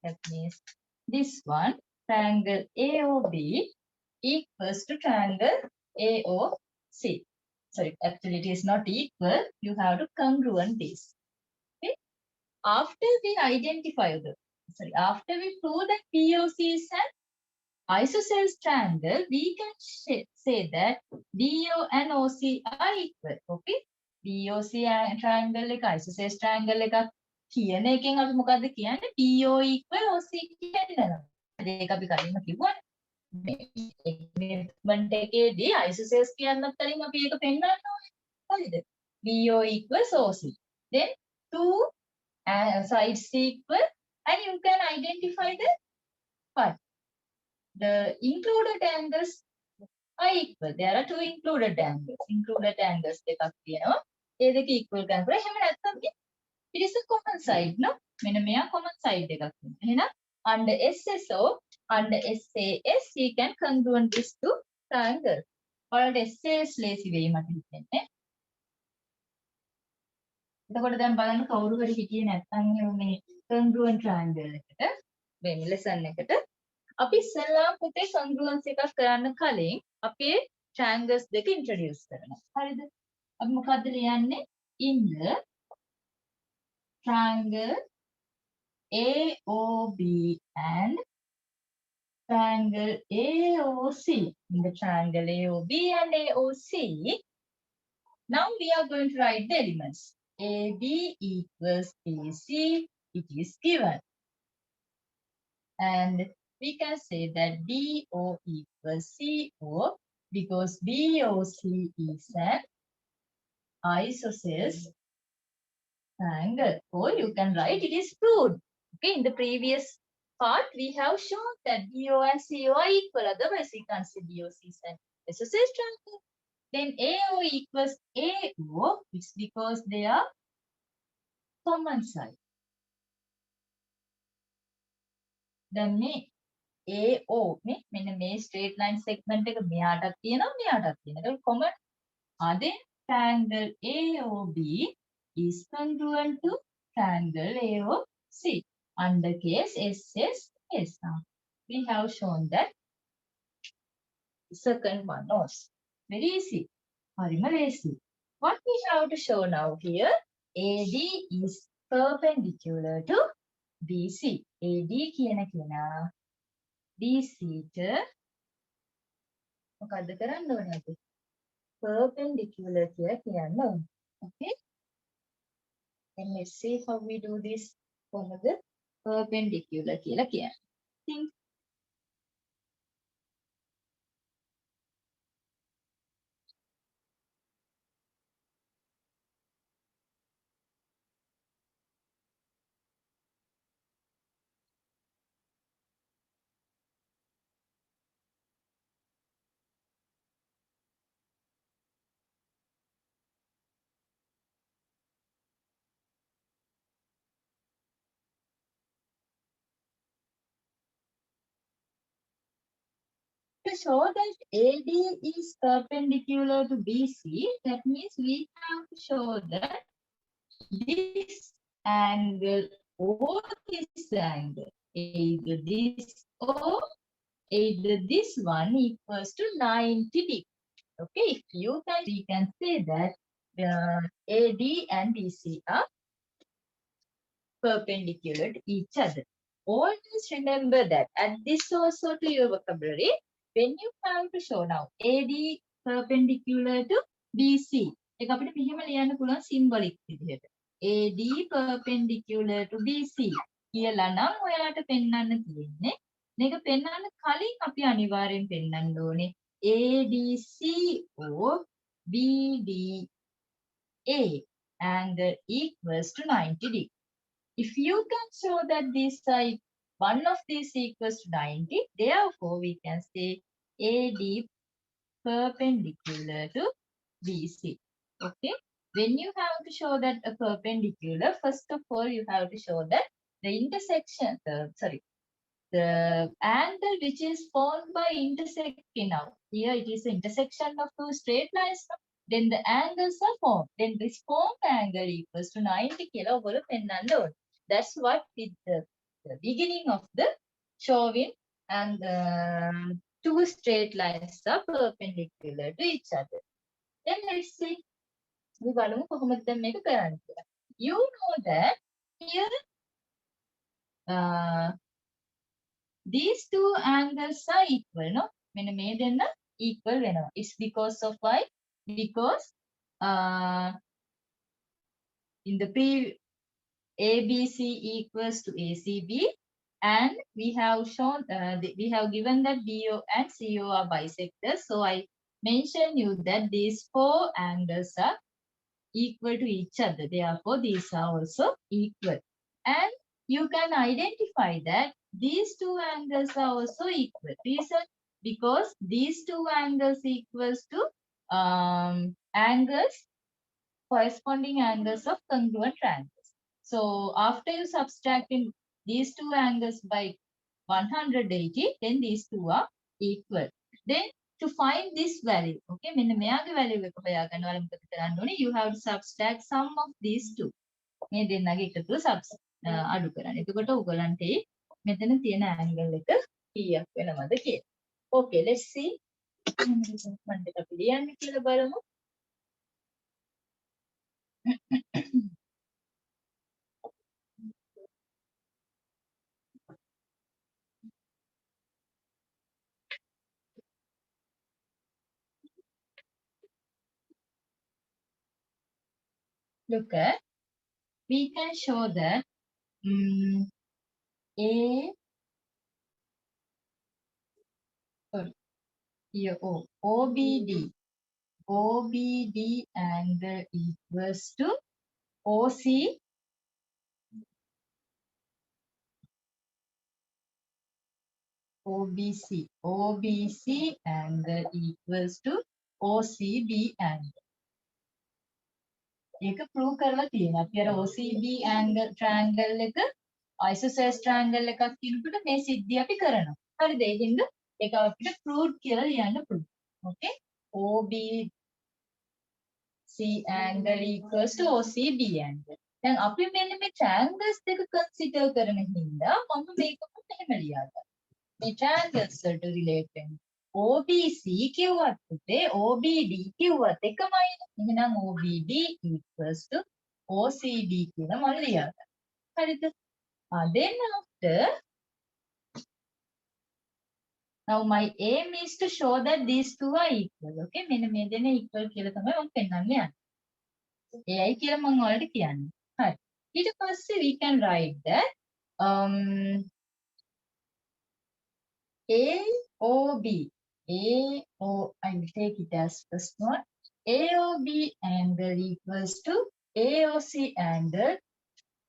That means this one, triangle AOB equals to triangle AOC. Sorry, actually it is not equal. You have to congruent this. Okay? After we identify after we prove that POC is an isosceles triangle, we can say that BO and OC are equal. Okay? BOC triangle එක isosceles triangle එකක් කියන එකෙන් අපි මොකද්ද කියන්නේ? BO equal OC කියනවා. ඒක අපි කලින්ම කිව්වනේ. මෙන්ට් එකේදී isosceles කියන්නත් කලින් අපි ඒක පෙන්නන්න ඕනේ. හරිද? BO equals OC. Then two sides equal and you can identify the what? The included angles are equal. There are two included angles. Included angles දෙකක් තියෙනවා. ඒ දෙක equal කරනකොට එහෙම නැත්නම් it is a common side, no? මෙන්න මෙයා common side එකක් වෙනවා. එහෙනම් under SSO, under SAS we can congruent these two triangles. ඔයාලට SAS ලේසි වෙයි මට හිතෙන්නේ. එතකොට දැන් බලන්න කවුරු හරි හිටියේ නැත්නම් මේ congruent triangle එකට මේ lesson එකට අපි ඉස්සෙල්ලාම පුතේ congruence එකක් කරන්න කලින් අපි triangles දෙක introduce කරනවා. හරිද? අපි මොකද්ද ලියන්නේ? In the triangle AOB and triangle AOC. In the triangle AOB and AOC, now we are going to write the elements. AB equals AC, it is given. And we can say that BO equals CO because BOC is an isosceles triangle. Or you can write it is proved. Okay, in the previous part we have shown that BO and CO are equal. Otherwise we can't say BOC is an isosceles triangle. Then AO equals AO, it's because they are common side. Then AO මෙන්න මේ straight line segment එක මෙයාටත් තියෙනවා මෙයාටත් තියෙනවා. ඒක common. Then triangle AOB is congruent to triangle AOC. Under case SSS. We have shown that second one also. Very easy. Harima easy. What we have to show now here, AD is perpendicular to BC. AD කියන කෙනා BC ට මොකද්ද කරන්න ඕනේ අපි? Perpendicular කියලා කියන්න ඕනේ. Okay? And let's see how we do this. කොහොමද? perpendicular කියලා කියන්නේ. Think. To show that AD is perpendicular to BC, that means we have to show that this angle or this angle, either this or either this one equals to 90 degree. Okay, if you can, we can say that AD and BC are perpendicular to each other. Always remember that. Add this also to your vocabulary. When you have to show now AD perpendicular to BC. ඒක අපිට මෙහෙම ලියන්න පුළුවන් symbolic විදිහට. AD perpendicular to BC කියලා නම් ඔයාලට පෙන්වන්න තියෙන්නේ. මේක පෙන්වන්න කලින් අපි අනිවාර්යෙන් පෙන්වන්න ඕනේ ADC or BDA angle equals to 90 degree. If you can show that this side, one of these equals to 90, therefore we can say AD perpendicular to BC. Okay. When you have to show that a perpendicular, first of all, you have to show that the intersection, the angle which is formed by intersecting now. Here it is the intersection of two straight lines. Then the angles are formed. Then this formed angle equals to 90 kilo. That's what with the beginning of the showing, and two straight lines are perpendicular to each other. Then let's see. You know that here these two angles are equal, no? When made in the equal, it's because of why? Because in the ABC equals to ACB, and we have shown we have given that BO and CO are bisectors. So I mentioned you that these four angles are equal to each other. Therefore, these are also equal. And you can identify that these two angles are also equal. Reason? Because these two angles equals to angles, corresponding angles of congruent triangles. So after you subtracting these two angles by 180, then these two are equal. Then to find this value, okay, you have to subtract sum of these two. අඩු කරන්න. එතකොට උගලන්ට මෙතන තියෙන angle එක කීයක් වෙනවද කියලා. Okay, let's see. මම දෙක අපි ලියන්න කියලා බලමු. Look at, we can show that OBD angle equals to OBC angle equals to OCB angle. ඒක prove කරලා තියෙනවා. අපි අර OCB angle triangle එක isosceles triangle එකක් කියනකොට මේ සිද්ධිය අපි කරනවා. හරිද? ඒ හින්දා ඒක අපිට proved කියලා ලියන්න පුළුවන්. Okay? OBC angle equals to OCB angle. දැන් අපි මෙන්න මේ triangles දෙක consider කරන හින්දා මම මේකම මෙහෙම ලියනවා. මේ triangles වලට relate වෙන OBC කිව්වත් පුතේ OBD කිව්වත් එකමයි. එහෙනම් OBD equals to OCB කියලා මම ලියනවා. හරිද? Then after, now my aim is to show that these two are equal. Okay, මෙන්න මේ දෙන equal කියලා තමයි මම පෙන්නන්න යන්නේ. එයයි කියලා මම ඔයාලට කියන්නේ. හරි. ඊට පස්සේ we can write that um, A O B. A O, I will take it as first one. AOB angle equals to AOC angle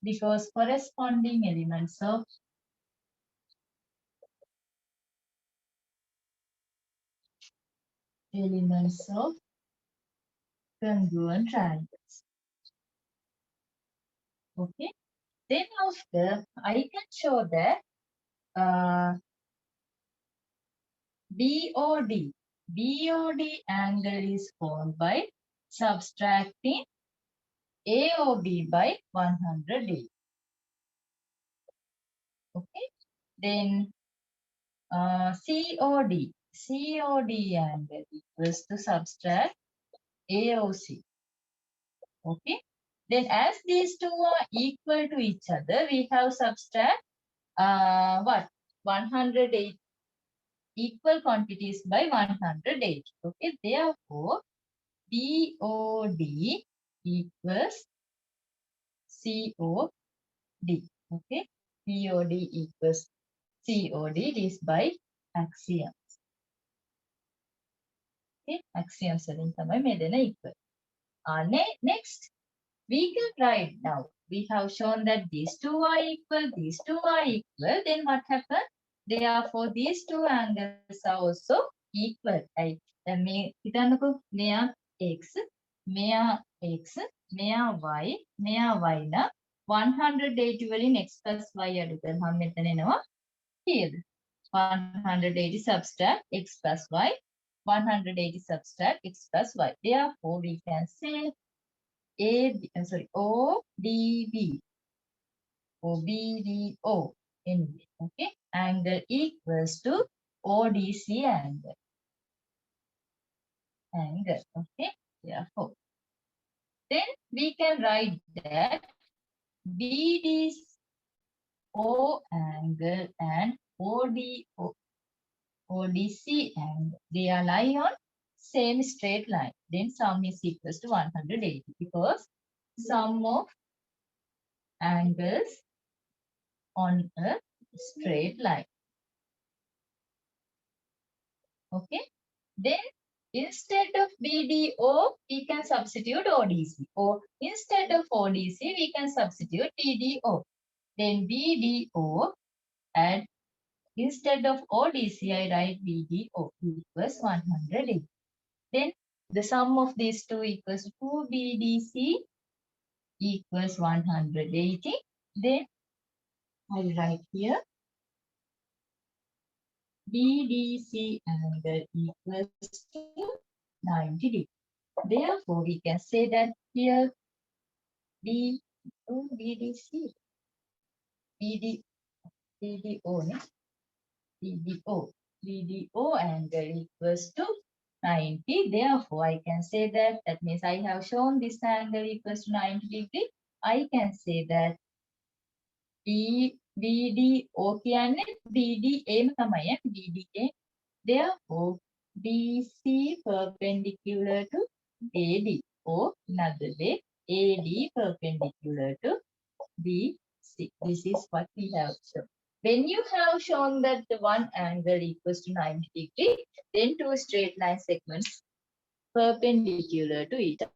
because corresponding elements of congruent triangles. Okay. Then after I can show that BOD angle is formed by subtracting AOB by 180. Okay. Then COD angle equals to subtract AOC. Okay. Then as these two are equal to each other, we have subtract what? 108 equal quantities by 108. Okay. Therefore, BOD equals COD. Okay. BOD equals COD is by axiom. Okay. Axiom වලින් තමයි මේ දෙන equal. Next, we can write now. We have shown that these two are equal, these two are equal. Then what happened? Therefore, these two angles are also equal. Right? Then හිතන්නකෝ මෙයා x, මෙයා x, මෙයා y, මෙයා y න 180 වලින් x plus y අඩු කරාම මෙතන එනවා කීයද? 180 subtract x plus y, 180 subtract x plus y. Therefore, we can say ODB or BDO anyway. Okay, angle equals to ODC angle. Okay, therefore, then we can write that BDO angle and ODC angle, they are lie on same straight line. Then sum is equals to 180 because sum of angles on a straight line. Okay. Then instead of BDO, we can substitute ODC. Or instead of ODC, we can substitute BDO. Then BDO and instead of ODC, I write BDO equals 180. Then the sum of these two equals 2BDC equals 180. Then I write here BDC angle equals to 90 degree. Therefore, we can say that here BDC, BDO angle equals to 90. Therefore, I can say that means I have shown this angle equals to 90 degree. I can say that BDO කියන්නේ BDA ම තමයි BDA. Therefore, BC perpendicular to AD, or another way, AD perpendicular to BC. This is what we have shown. When you have shown that the one angle equals to 90 degree, then two straight line segments perpendicular to each other.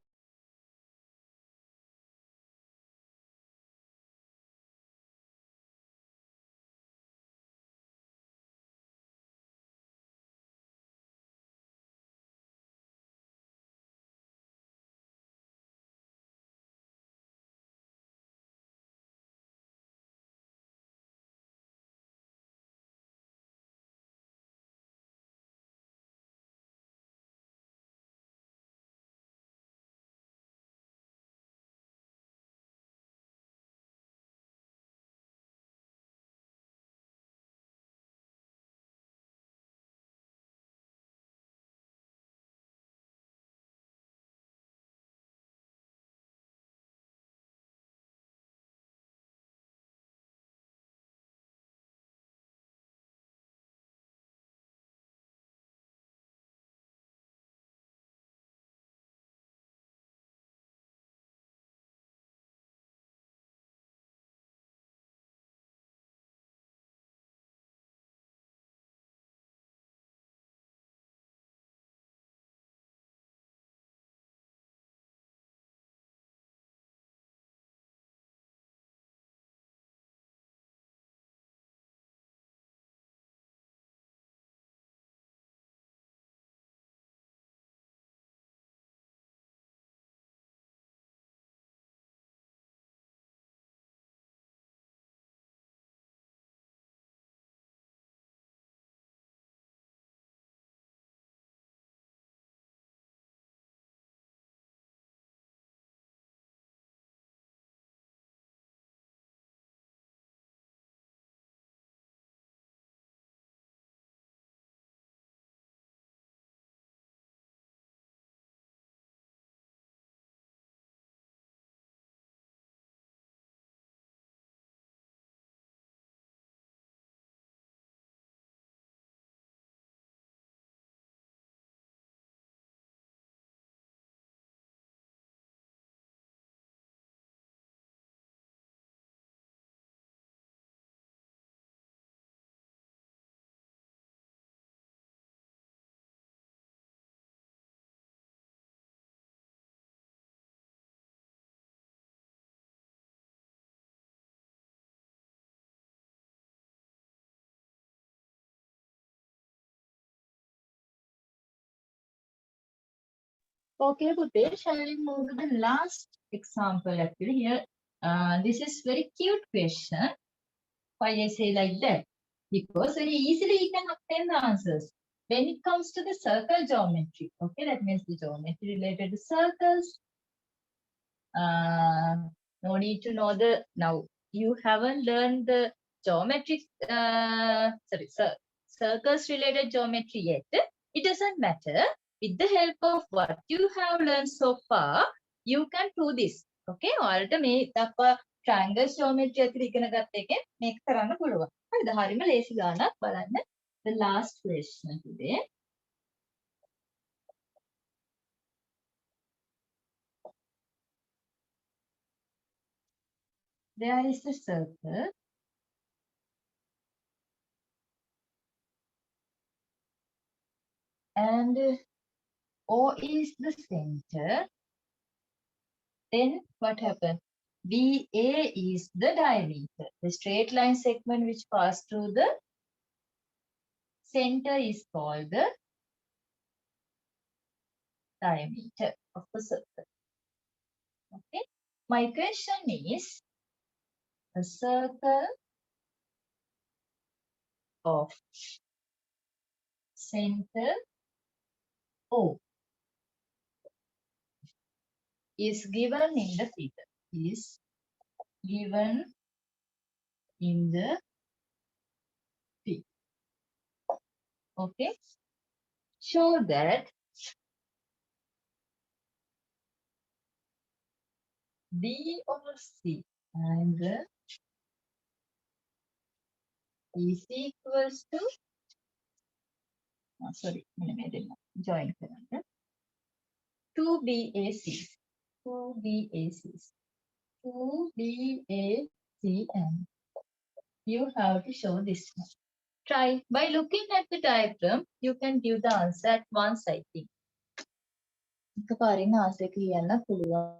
Okay, Pute, shall we move to the last example? Actually, here, this is very cute question. Why I say like that? Because very easily you can obtain the answers. When it comes to the circle geometry, okay, that means the geometry related to circles. No need to know the, now you haven't learned the geometric, circles related geometry yet. It doesn't matter. With the help of what you have learned so far, you can do this. Okay, ඔයාලට මේ දක්වා triangle geometry ඇතුළේ ඉගෙන ගත්ත එකෙන් මේක කරන්න පුළුවන්. හරිද? හරිම ලේසි ගානක් බලන්න. The last question today. There is a circle. And O is the center. Then what happened? BA is the diameter. The straight line segment which passes through the center is called the diameter of the circle. Okay. My question is, a circle of center O is given in the figure. Is given in the figure. Okay. Show that B or C angle is equals to, sorry, join 2 BAC. 2 BAC. 2 BAC, and you have to show this one. Try. By looking at the diagram, you can give the answer at once, I think. එකපාරින් answer කියන්න පුළුවන්.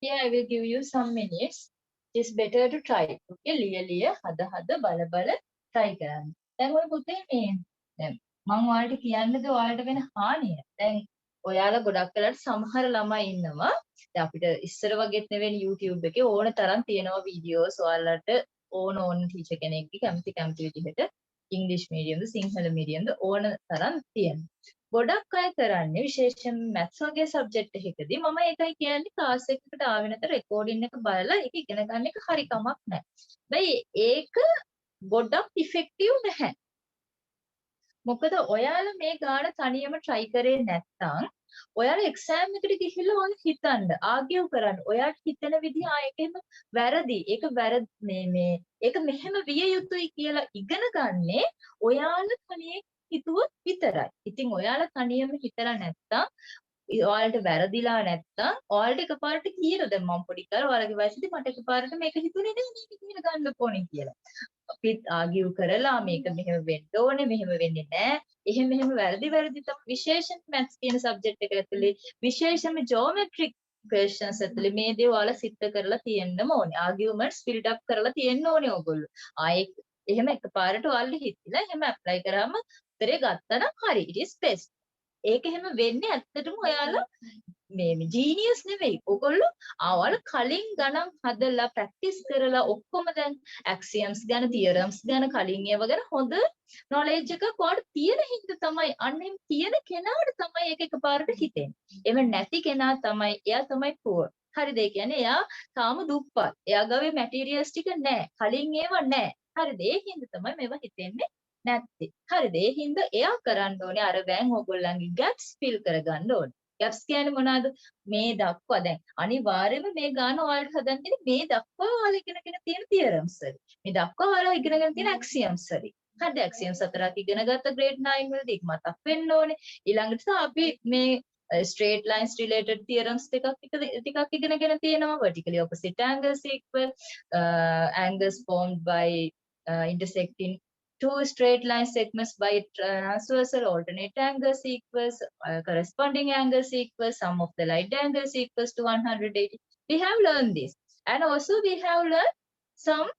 Here I will give you some minutes. It's better to try. Okay, ලිය හද බල try කරන්න. දැන් ඔය පුතේ මේ දැන් මම ඔයාලට කියන්නද ඔයාලට වෙන හානිය. දැන් ඔයාලා ගොඩක් වෙලාවට සමහර ළමයි ඉන්නවා. දැන් අපිට ඉස්සර වගේත් නෙවෙයි YouTube එකේ ඕන තරම් තියෙනවා වීඩියෝස් ඔයාලට ඕන ටීචර් කෙනෙක්ගේ කැමති විදිහට ඉංග්‍රීසි මීඩියම්ද සිංහල මීඩියම්ද ඕන තරම් තියෙනවා. ගොඩක් අය කරන්නේ විශේෂයෙන් මැත්ස් වගේ සබ්ජෙක්ට් එකකදී මම ඒකයි කියන්නේ ක්ලාස් එකකට ආවෙ නැත රෙකෝඩින් එක බලලා ඒක ඉගෙන ගන්න එක හරි කමක් නැහැ. බයි ඒක ගොඩක් ඉෆෙක්ටිව් නැහැ. මොකද ඔයාලා මේ ගාන තනියම try කරේ නැත්නම් ඔයාලා එක්සෑම් එකට ගිහිල්ලා ඕන හිතන්න ආගියු කරන්න. ඔයාට හිතන විදිහ ආයෙකම වැරදි. ඒක ඒක මෙහෙම විය යුතුයි කියලා ඉගෙන ගන්නේ ඔයාලා තනියෙන් හිතුවොත් විතරයි. ඉතින් ඔයාලා තනියම හිතලා නැත්තම් ඔයාලට වැරදිලා නැත්තම් ඔයාලට එකපාරට කියන දැන් මම පොඩි කාලේ ඔයාලගේ වයසේදී මට එකපාරට මේක හිතුනේ නෑ මේක ඉගෙන ගන්න ඕනේ කියලා. අපිත් ආගියු කරලා මේක මෙහෙම වෙන්න ඕනේ මෙහෙම වෙන්නේ නෑ. එහෙම වැරදි තමයි විශේෂයෙන් මැත්ස් කියන සබ්ජෙක්ට් එක ඇතුලේ විශේෂයෙන්ම ජියෝමෙට්‍රික් questions ඇතුලේ මේ දේ ඔයාලා සිද්ධ කරලා තියෙන්නම ඕනේ. ආගියුමන්ට්ස් build up කරලා තියෙන්න ඕනේ ඕගොල්ලෝ. ආයේ එහෙම එකපාරට ඔයාලට හිතිලා එහෙම apply කරාම උත්තරේ ගත්තා නම් හරි. it is best. ඒක එහෙම වෙන්නේ ඇත්තටම ඔයාලා මේ ජීනියස් නෙවෙයි. ඔයගොල්ලෝ ආවල කලින් ගණන් හදලා ප්‍රැක්ටිස් කරලා ඔක්කොම දැන් ඇක්සියම්ස් ගැන තියරම්ස් ගැන කලින් ඒව ගැන හොඳ නොලෙජ් එකක් ඔයාලට තියෙන හින්දා තමයි අන්නෙන් තියෙන කෙනාට තමයි ඒක එකපාරට හිතෙන්නේ. එව නැති කෙනා තමයි එයා තමයි poor. හරිද? ඒ කියන්නේ එයා තාම දුප්පත්. එයා ගාවේ මැටීරියල්ස් ටික නැහැ. කලින් ඒව නැහැ. හරිද? ඒ හින්දා තමයි මේවා හිතෙන්නේ නැත්තේ. හරිද? ඒ හින්දා එයා කරන්න ඕනේ අර දැන් ඕගොල්ලන්ගේ gaps fill කරගන්න ඕනේ. gaps කියන්නේ මොනවාද? මේ දක්වා දැන් අනිවාර්යයෙන්ම මේ ගාන ඔයාලට හදන්න තියෙන්නේ මේ දක්වා ඔයාලා ඉගෙනගෙන තියෙන theorems වලින්. මේ දක්වා ඔයාලා ඉගෙනගෙන තියෙන axioms වලින්. හරිද? axioms හතරක් ඉගෙන ගත්ත grade 9 වලදී ඒක මතක් වෙන්න ඕනේ. ඊළඟට අපි මේ straight lines related theorems ටිකක් ඉගෙනගෙන තියෙනවා. vertically opposite angles equal angles formed by intersecting two straight line segments by transversal alternate angles equals corresponding angles equals sum of the right angles equals to 180. We have learned this, and also we have learned some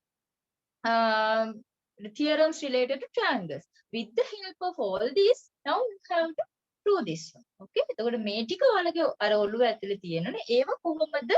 theorems related to triangles. With the help of all these, now we have to prove this one. Okay? එතකොට මේ ටික ඔයාලගේ අර ඔළුව ඇතුලේ තියෙනනේ ඒව කොහොමද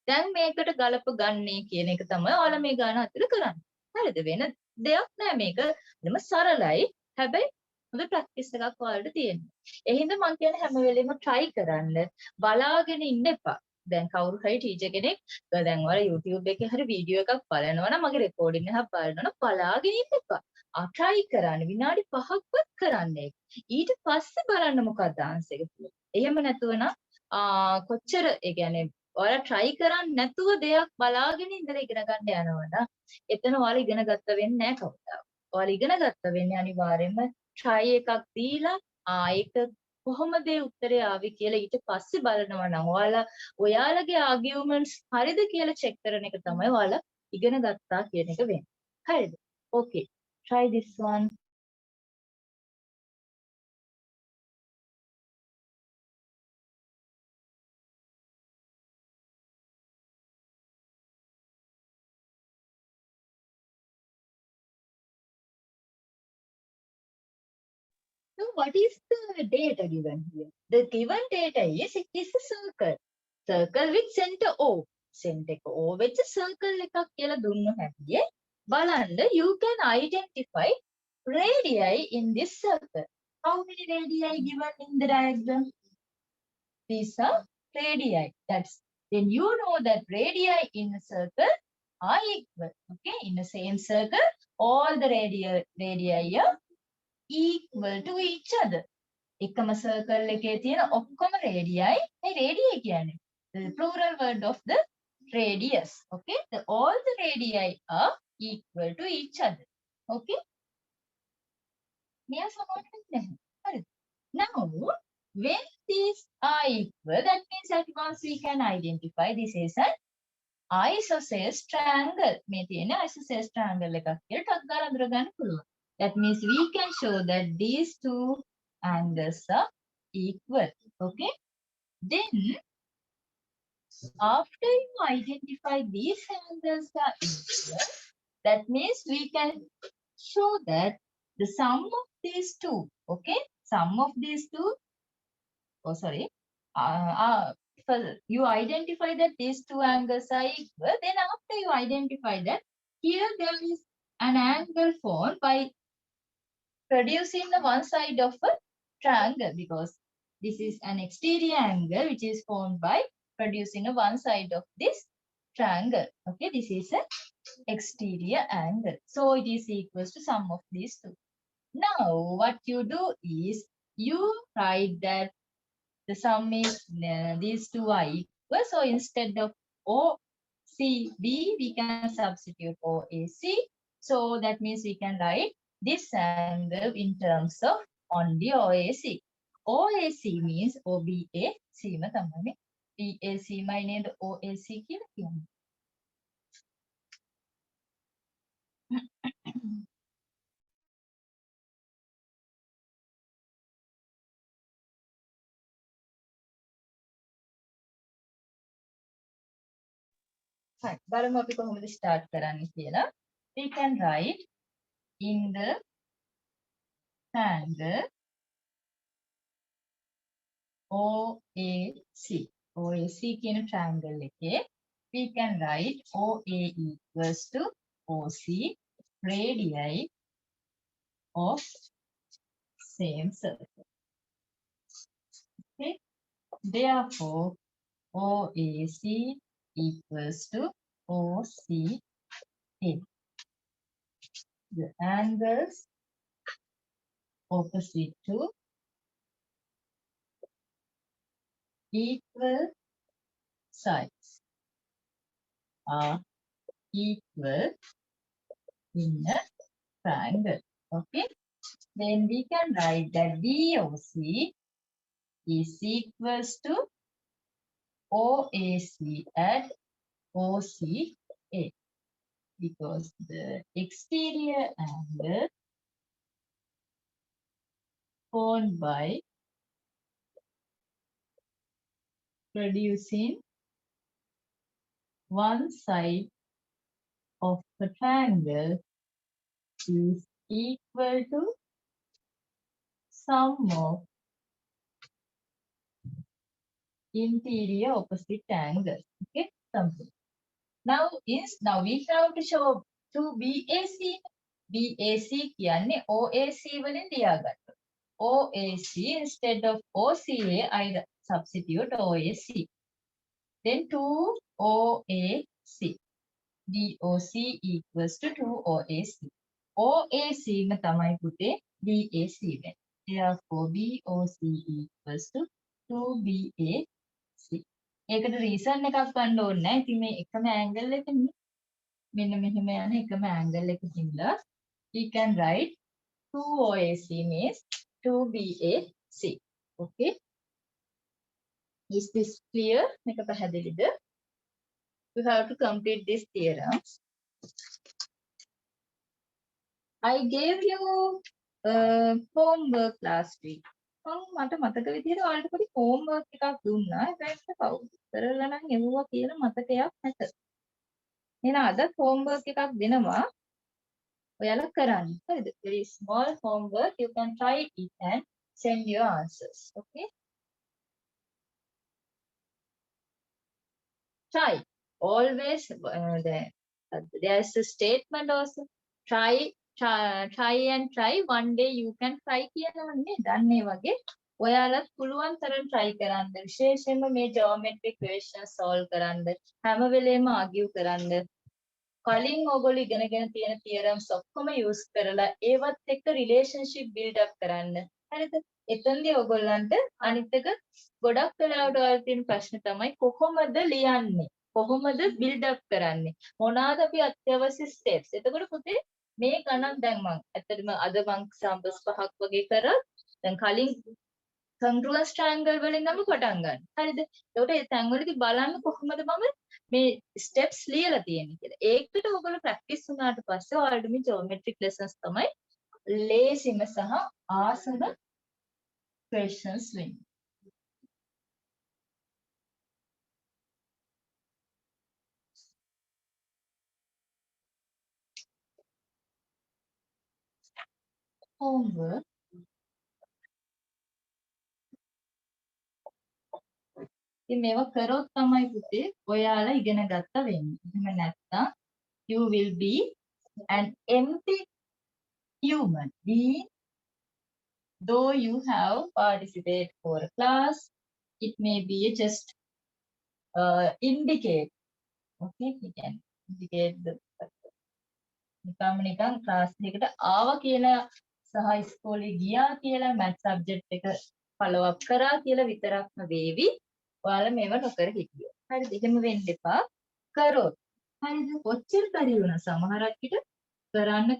දැන් මේකට ගලප ගන්නේ කියන එක තමයි ඔයාලා මේ ගාන අතර කරන්නේ. හරිද? වෙන දෙයක් නෑ මේක. දෙම සරලයි. හැබැයි හොඳ ප්‍රැක්ටිස් එකක් ඔයාලට තියෙනවා. ඒ හින්දා මම කියන්නේ හැම වෙලෙම try කරන්න. බලාගෙන ඉන්න එපා. දැන් කවුරු හරි ටීචර් කෙනෙක් දැන් ඔයාලා YouTube එකේ හරි වීඩියෝ එකක් බලනවා නම් මගේ රෙකෝඩින් එකක් බලනවා නම් බලාගෙන ඉන්න එපා. try කරන්න විනාඩි 5ක්වත් කරන්න ඒක. ඊට පස්සේ බලන්න මොකක්ද ආන්සර් එක කියලා. එහෙම නැතුව නම් කොච්චර ඒ කියන්නේ ඔයාලා try කරන්නේ නැතුව දෙයක් බලාගෙන ඉඳලා ඉගෙන ගන්න යනවා නම් එතන ඔයාලා ඉගෙන ගත්ත වෙන්නේ නැහැ කවදාවත්. ඔයාලා ඉගෙන ගත්ත වෙන්නේ අනිවාර්යයෙන්ම try එකක් දීලා ඒක කොහොමද ඒ උත්තරේ ආවේ කියලා ඊට පස්සේ බලනවා නම් ඔයාලගේ ආගියුමන්ට්ස් හරිද කියලා චෙක් කරන එක තමයි ඔයාලා ඉගෙන ගත්තා කියන එක වෙන්නේ. හරිද? Okay. Try this one. So what is the data given here? The given data is it is a circle. Circle with center O. Center O with a circle එකක් කියලා දුන්නු හැටියේ බලන්න you can identify radii in this circle. How many radii given in the diagram? These are radii. That's then you know that radii in a circle are equal. Okay, in the same circle, all the radii are equal to each other. එකම circle එකේ තියෙන ඔක්කොම radii radii කියන්නේ the plural word of the radius. Okay, all the radii are equal to each other. Okay, මෙයා සමාන නැහැ. හරිද? Now when these are equal, that means that once we can identify this is an isosceles triangle. මේ තියෙන isosceles triangle එකක් කියලා ටක් ගාලා අඳුර ගන්න පුළුවන්. That means we can show that these two angles are equal. Okay. Then, after you identify these angles are equal, that means we can show that the sum of these two, okay, sum of these two, you identify that these two angles are equal. Then after you identify that, here there is an angle formed by producing the one side of a triangle, because this is an exterior angle which is formed by producing a one side of this triangle. Okay, this is an exterior angle. So it is equals to sum of these two. Now what you do is you write that the sum is these two are equal. So instead of OCB, we can substitute OAC. So that means we can write this angle in terms of only OAC. OAC means OBAC ම තමයි. BAC මයි නේද OAC කියලා කියන්නේ. Right. බලමු අපි කොහොමද start කරන්නේ කියලා. We can write in the triangle OAC. OAC කියන triangle එකේ we can write OA equals to OC radii of same circle. Okay. Therefore, OAC equals to OCA. The angles opposite to equal sides are equal in a triangle. Okay. Then we can write that DOC is equals to OAC at OCA, because the exterior angle formed by producing one side of the triangle is equal to sum of interior opposite angles. Okay, something. Now we have to show two BAC. BAC කියන්නේ OAC වලින් ලියාගන්න. OAC instead of OCA I substitute OAC. Then 2OAC. DOC equals to 2OAC. OAC න තමයි පුතේ BAC වෙන්නේ. Therefore BOC equals to 2BAC. ඒකට reason එකක් ගන්න ඕනේ නැහැ. ඉතින් මේ එකම ඇන්ගල් එකනේ. මෙන්න මෙහෙම යන එකම angle එකකින්ලා we can write 2OAC means 2BAC. Okay. Is this clear? මේක පැහැදිලිද? You have to complete this theorem. I gave you homework last week. මට මතක විදිහට ඔයාලට පොඩි homework එකක් දුන්නා. ඒකට කවුද කරලා නම් එවුවා කියලා මතකයක් නැත. එහෙනම් අද homework එකක් දෙනවා. ඔයාලා කරන්න. හරිද? Very small homework. You can try it and send your answers. Okay? Try. Always there's a statement also. Try and try. One day you can try කියනවනේ. දැන් මේ වගේ ඔයාලත් පුළුවන් තරම් try කරන්න. විශේෂයෙන්ම මේ geometry equations solve කරන්න. හැම වෙලේම argue කරන්න. කලින් ඔයගොල්ලෝ ඉගෙනගෙන තියෙන theorems ඔක්කොම use කරලා ඒවත් එක්ක relationship build up කරන්න. හරිද? එතෙන්දී ඔයගොල්ලන්ට අනිත් එක ගොඩක් වෙලාවට ඔයාලා තියෙන ප්‍රශ්න තමයි කොහොමද ලියන්නේ? කොහොමද build up කරන්නේ? මොනවාද අපි අත්‍යවශ්‍ය steps? එතකොට පුතේ මේ ගණන් දැන් මම ඇත්තටම අද මම samples 5ක් වගේ කරා. දැන් කලින් congruous triangle වලින් නම් පටන් ගන්න. හරිද? ඒකට ඒ තැන් වලදී බලන්න කොහොමද මම මේ steps ලියලා තියෙන්නේ කියලා. ඒකට ඔයගොල්ලෝ practice වුණාට පස්සේ ඔයාලට මේ geometric lessons තමයි ලේසිම සහ ආසම questions වෙන්නේ. Homework. ඉතින් මේවා කරොත් තමයි පුතේ ඔයාලා ඉගෙන ගත්ත වෙන්නේ. එහෙම නැත්නම් you will be an empty human being though you have participated for a class. It may be just indicate. Okay, you can indicate the නිකන් ක්ලාස් එකකට ආවා කියලා සහ ඉස්කෝලේ ගියා කියලා මැත් සබ්ජෙක්ට් එක follow up කරා කියලා විතරක්ම වේවි. ඔයාලා මේව නොකර හිටියොත්. හරිද? එහෙම වෙන්න එපා. කරොත්. හරිද? කොච්චර බැරි වුණා සමහරක් විට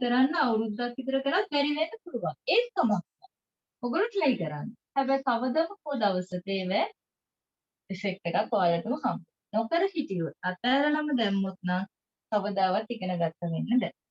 කරන්න අවුරුද්දක් විතර කරත් බැරි වෙන්න පුළුවන්. ඒක තමයි. ඔයගොල්ලෝ try කරන්න. හැබැයි කවදම හෝ දවසක ඒව effect එකක් ඔයාලටම හම්බ. නොකර හිටියොත් අතහැරලම දැම්මොත් නම් කවදාවත් ඉගෙන ගන්න වෙන්නේ නැහැ.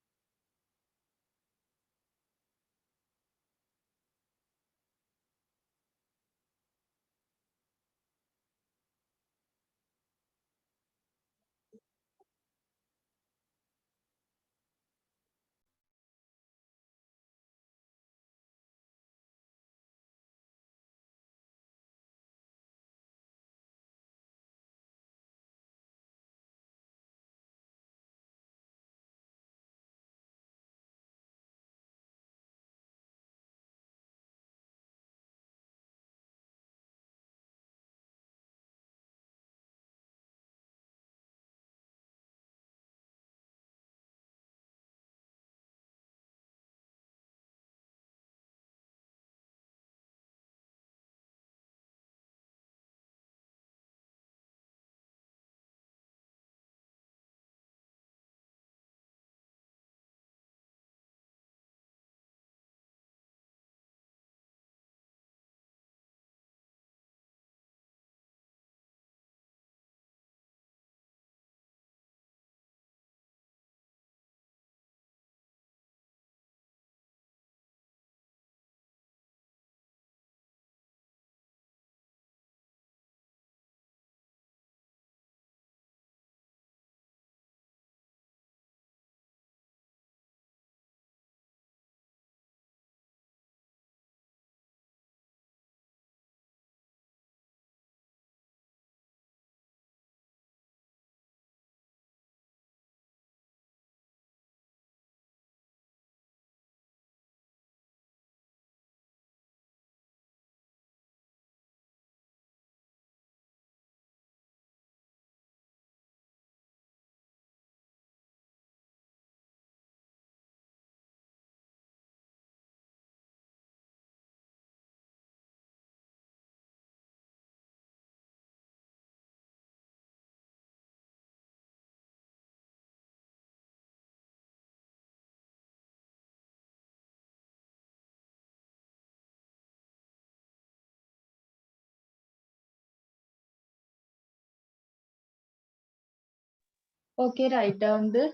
Okay, write down the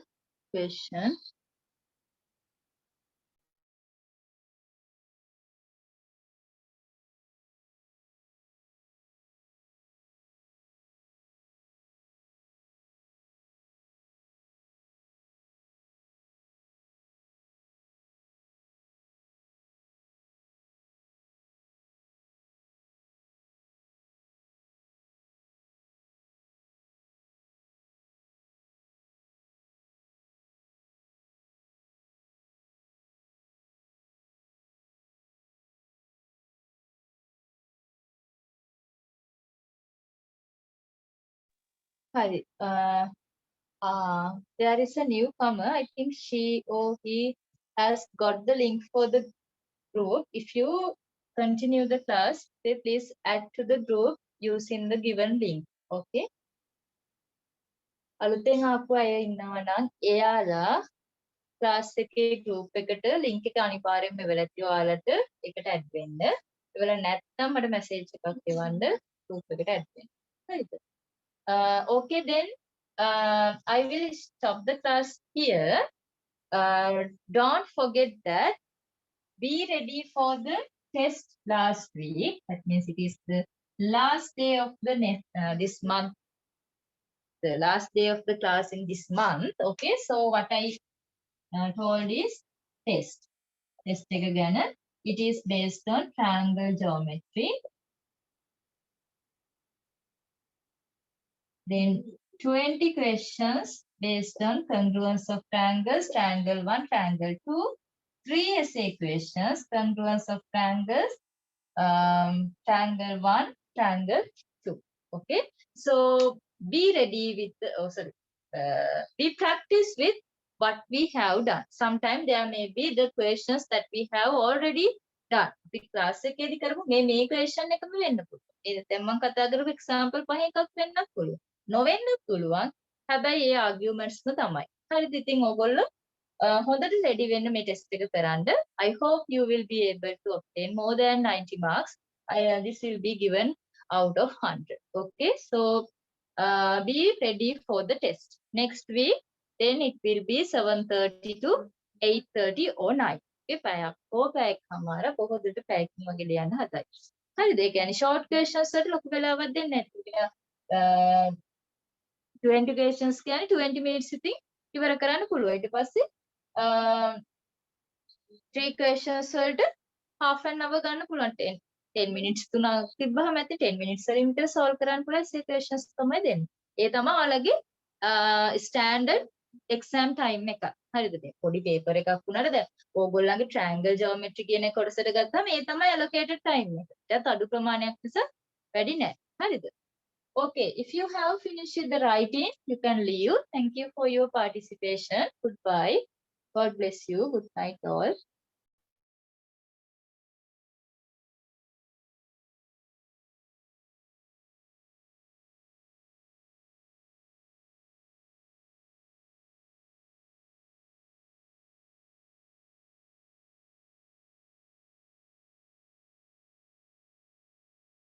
question. Hi. There is a newcomer. I think she or he has got the link for the group. If you continue the class, please add to the group using the given link. Okay. අලුතෙන් ආපු අය ඉන්නවා නම් එයාලා class එකේ group එකට link එක අනිවාර්යයෙන්ම එවලා තියෙනවා. ඔයාලට ඒකට add වෙන්න. එවලා නැත්නම් මට message එකක් එවන්න group එකට add වෙන්න. හරිද? Okay, then I will stop the class here. Don't forget that be ready for the test last week. That means it is the last day of the this month, the last day of the class in this month. Okay, so what I told is test. Test again. It is based on triangle geometry. Then 20 questions based on congruence of triangles, triangle 1, triangle 2. 3 essay questions, congruence of triangles, triangle 1, triangle 2. Okay, so be ready with be practice with what we have done. Sometimes there may be the questions that we have already done. අපි class එකේදී කරමු මේ question එකම වෙන්න පුළුවන්. දැන් මම කතා කරපු example පහ එකක් වෙන්නත් පුළුවන්. නොවෙන්නත් පුළුවන්. හැබැයි ඒ argumentsම තමයි. හරිද? ඉතින් ඕගොල්ලෝ හොඳට ready වෙන්න මේ test එක කරන්න. I hope you will be able to obtain more than 90 marks. This will be given out of 100. Okay, so be ready for the test. Next week, then it will be 7:30 to 8:30 or 9. Okay, පැයක් හෝ පැයකමාර කොහොමද පැයකින් වගේ ලියන්න හදයි. හරිද? ඒ කියන්නේ short questions වලට ලොකු වෙලාවක් දෙන්නේ නැහැ. 20 questions කියන්නේ 20 minutes ඉතින් ඉවර කරන්න පුළුවන්. ඊට පස්සේ 3 questions වලට half an hour ගන්න පුළුවන්. 10 minutes තුනක් තිබ්බහම ඇති 10 minutes වලින් විතර solve කරන්න පුළුවන්. ඒ questions තමයි දෙන්නේ. ඒ තමයි ඔයාලගේ standard exam time එක. හරිද? මේ පොඩි paper එකක් වුණාට දැන් ඕගොල්ලන්ගේ triangle geometry කියන කොටසට ගත්තාම ඒ තමයි allocated time එක. ඒත් අඩු ප්‍රමාණයක් නිසා වැඩි නෑ. හරිද? Okay, if you have finished the writing, you can leave. Thank you for your participation. Goodbye. God bless you. Good night all.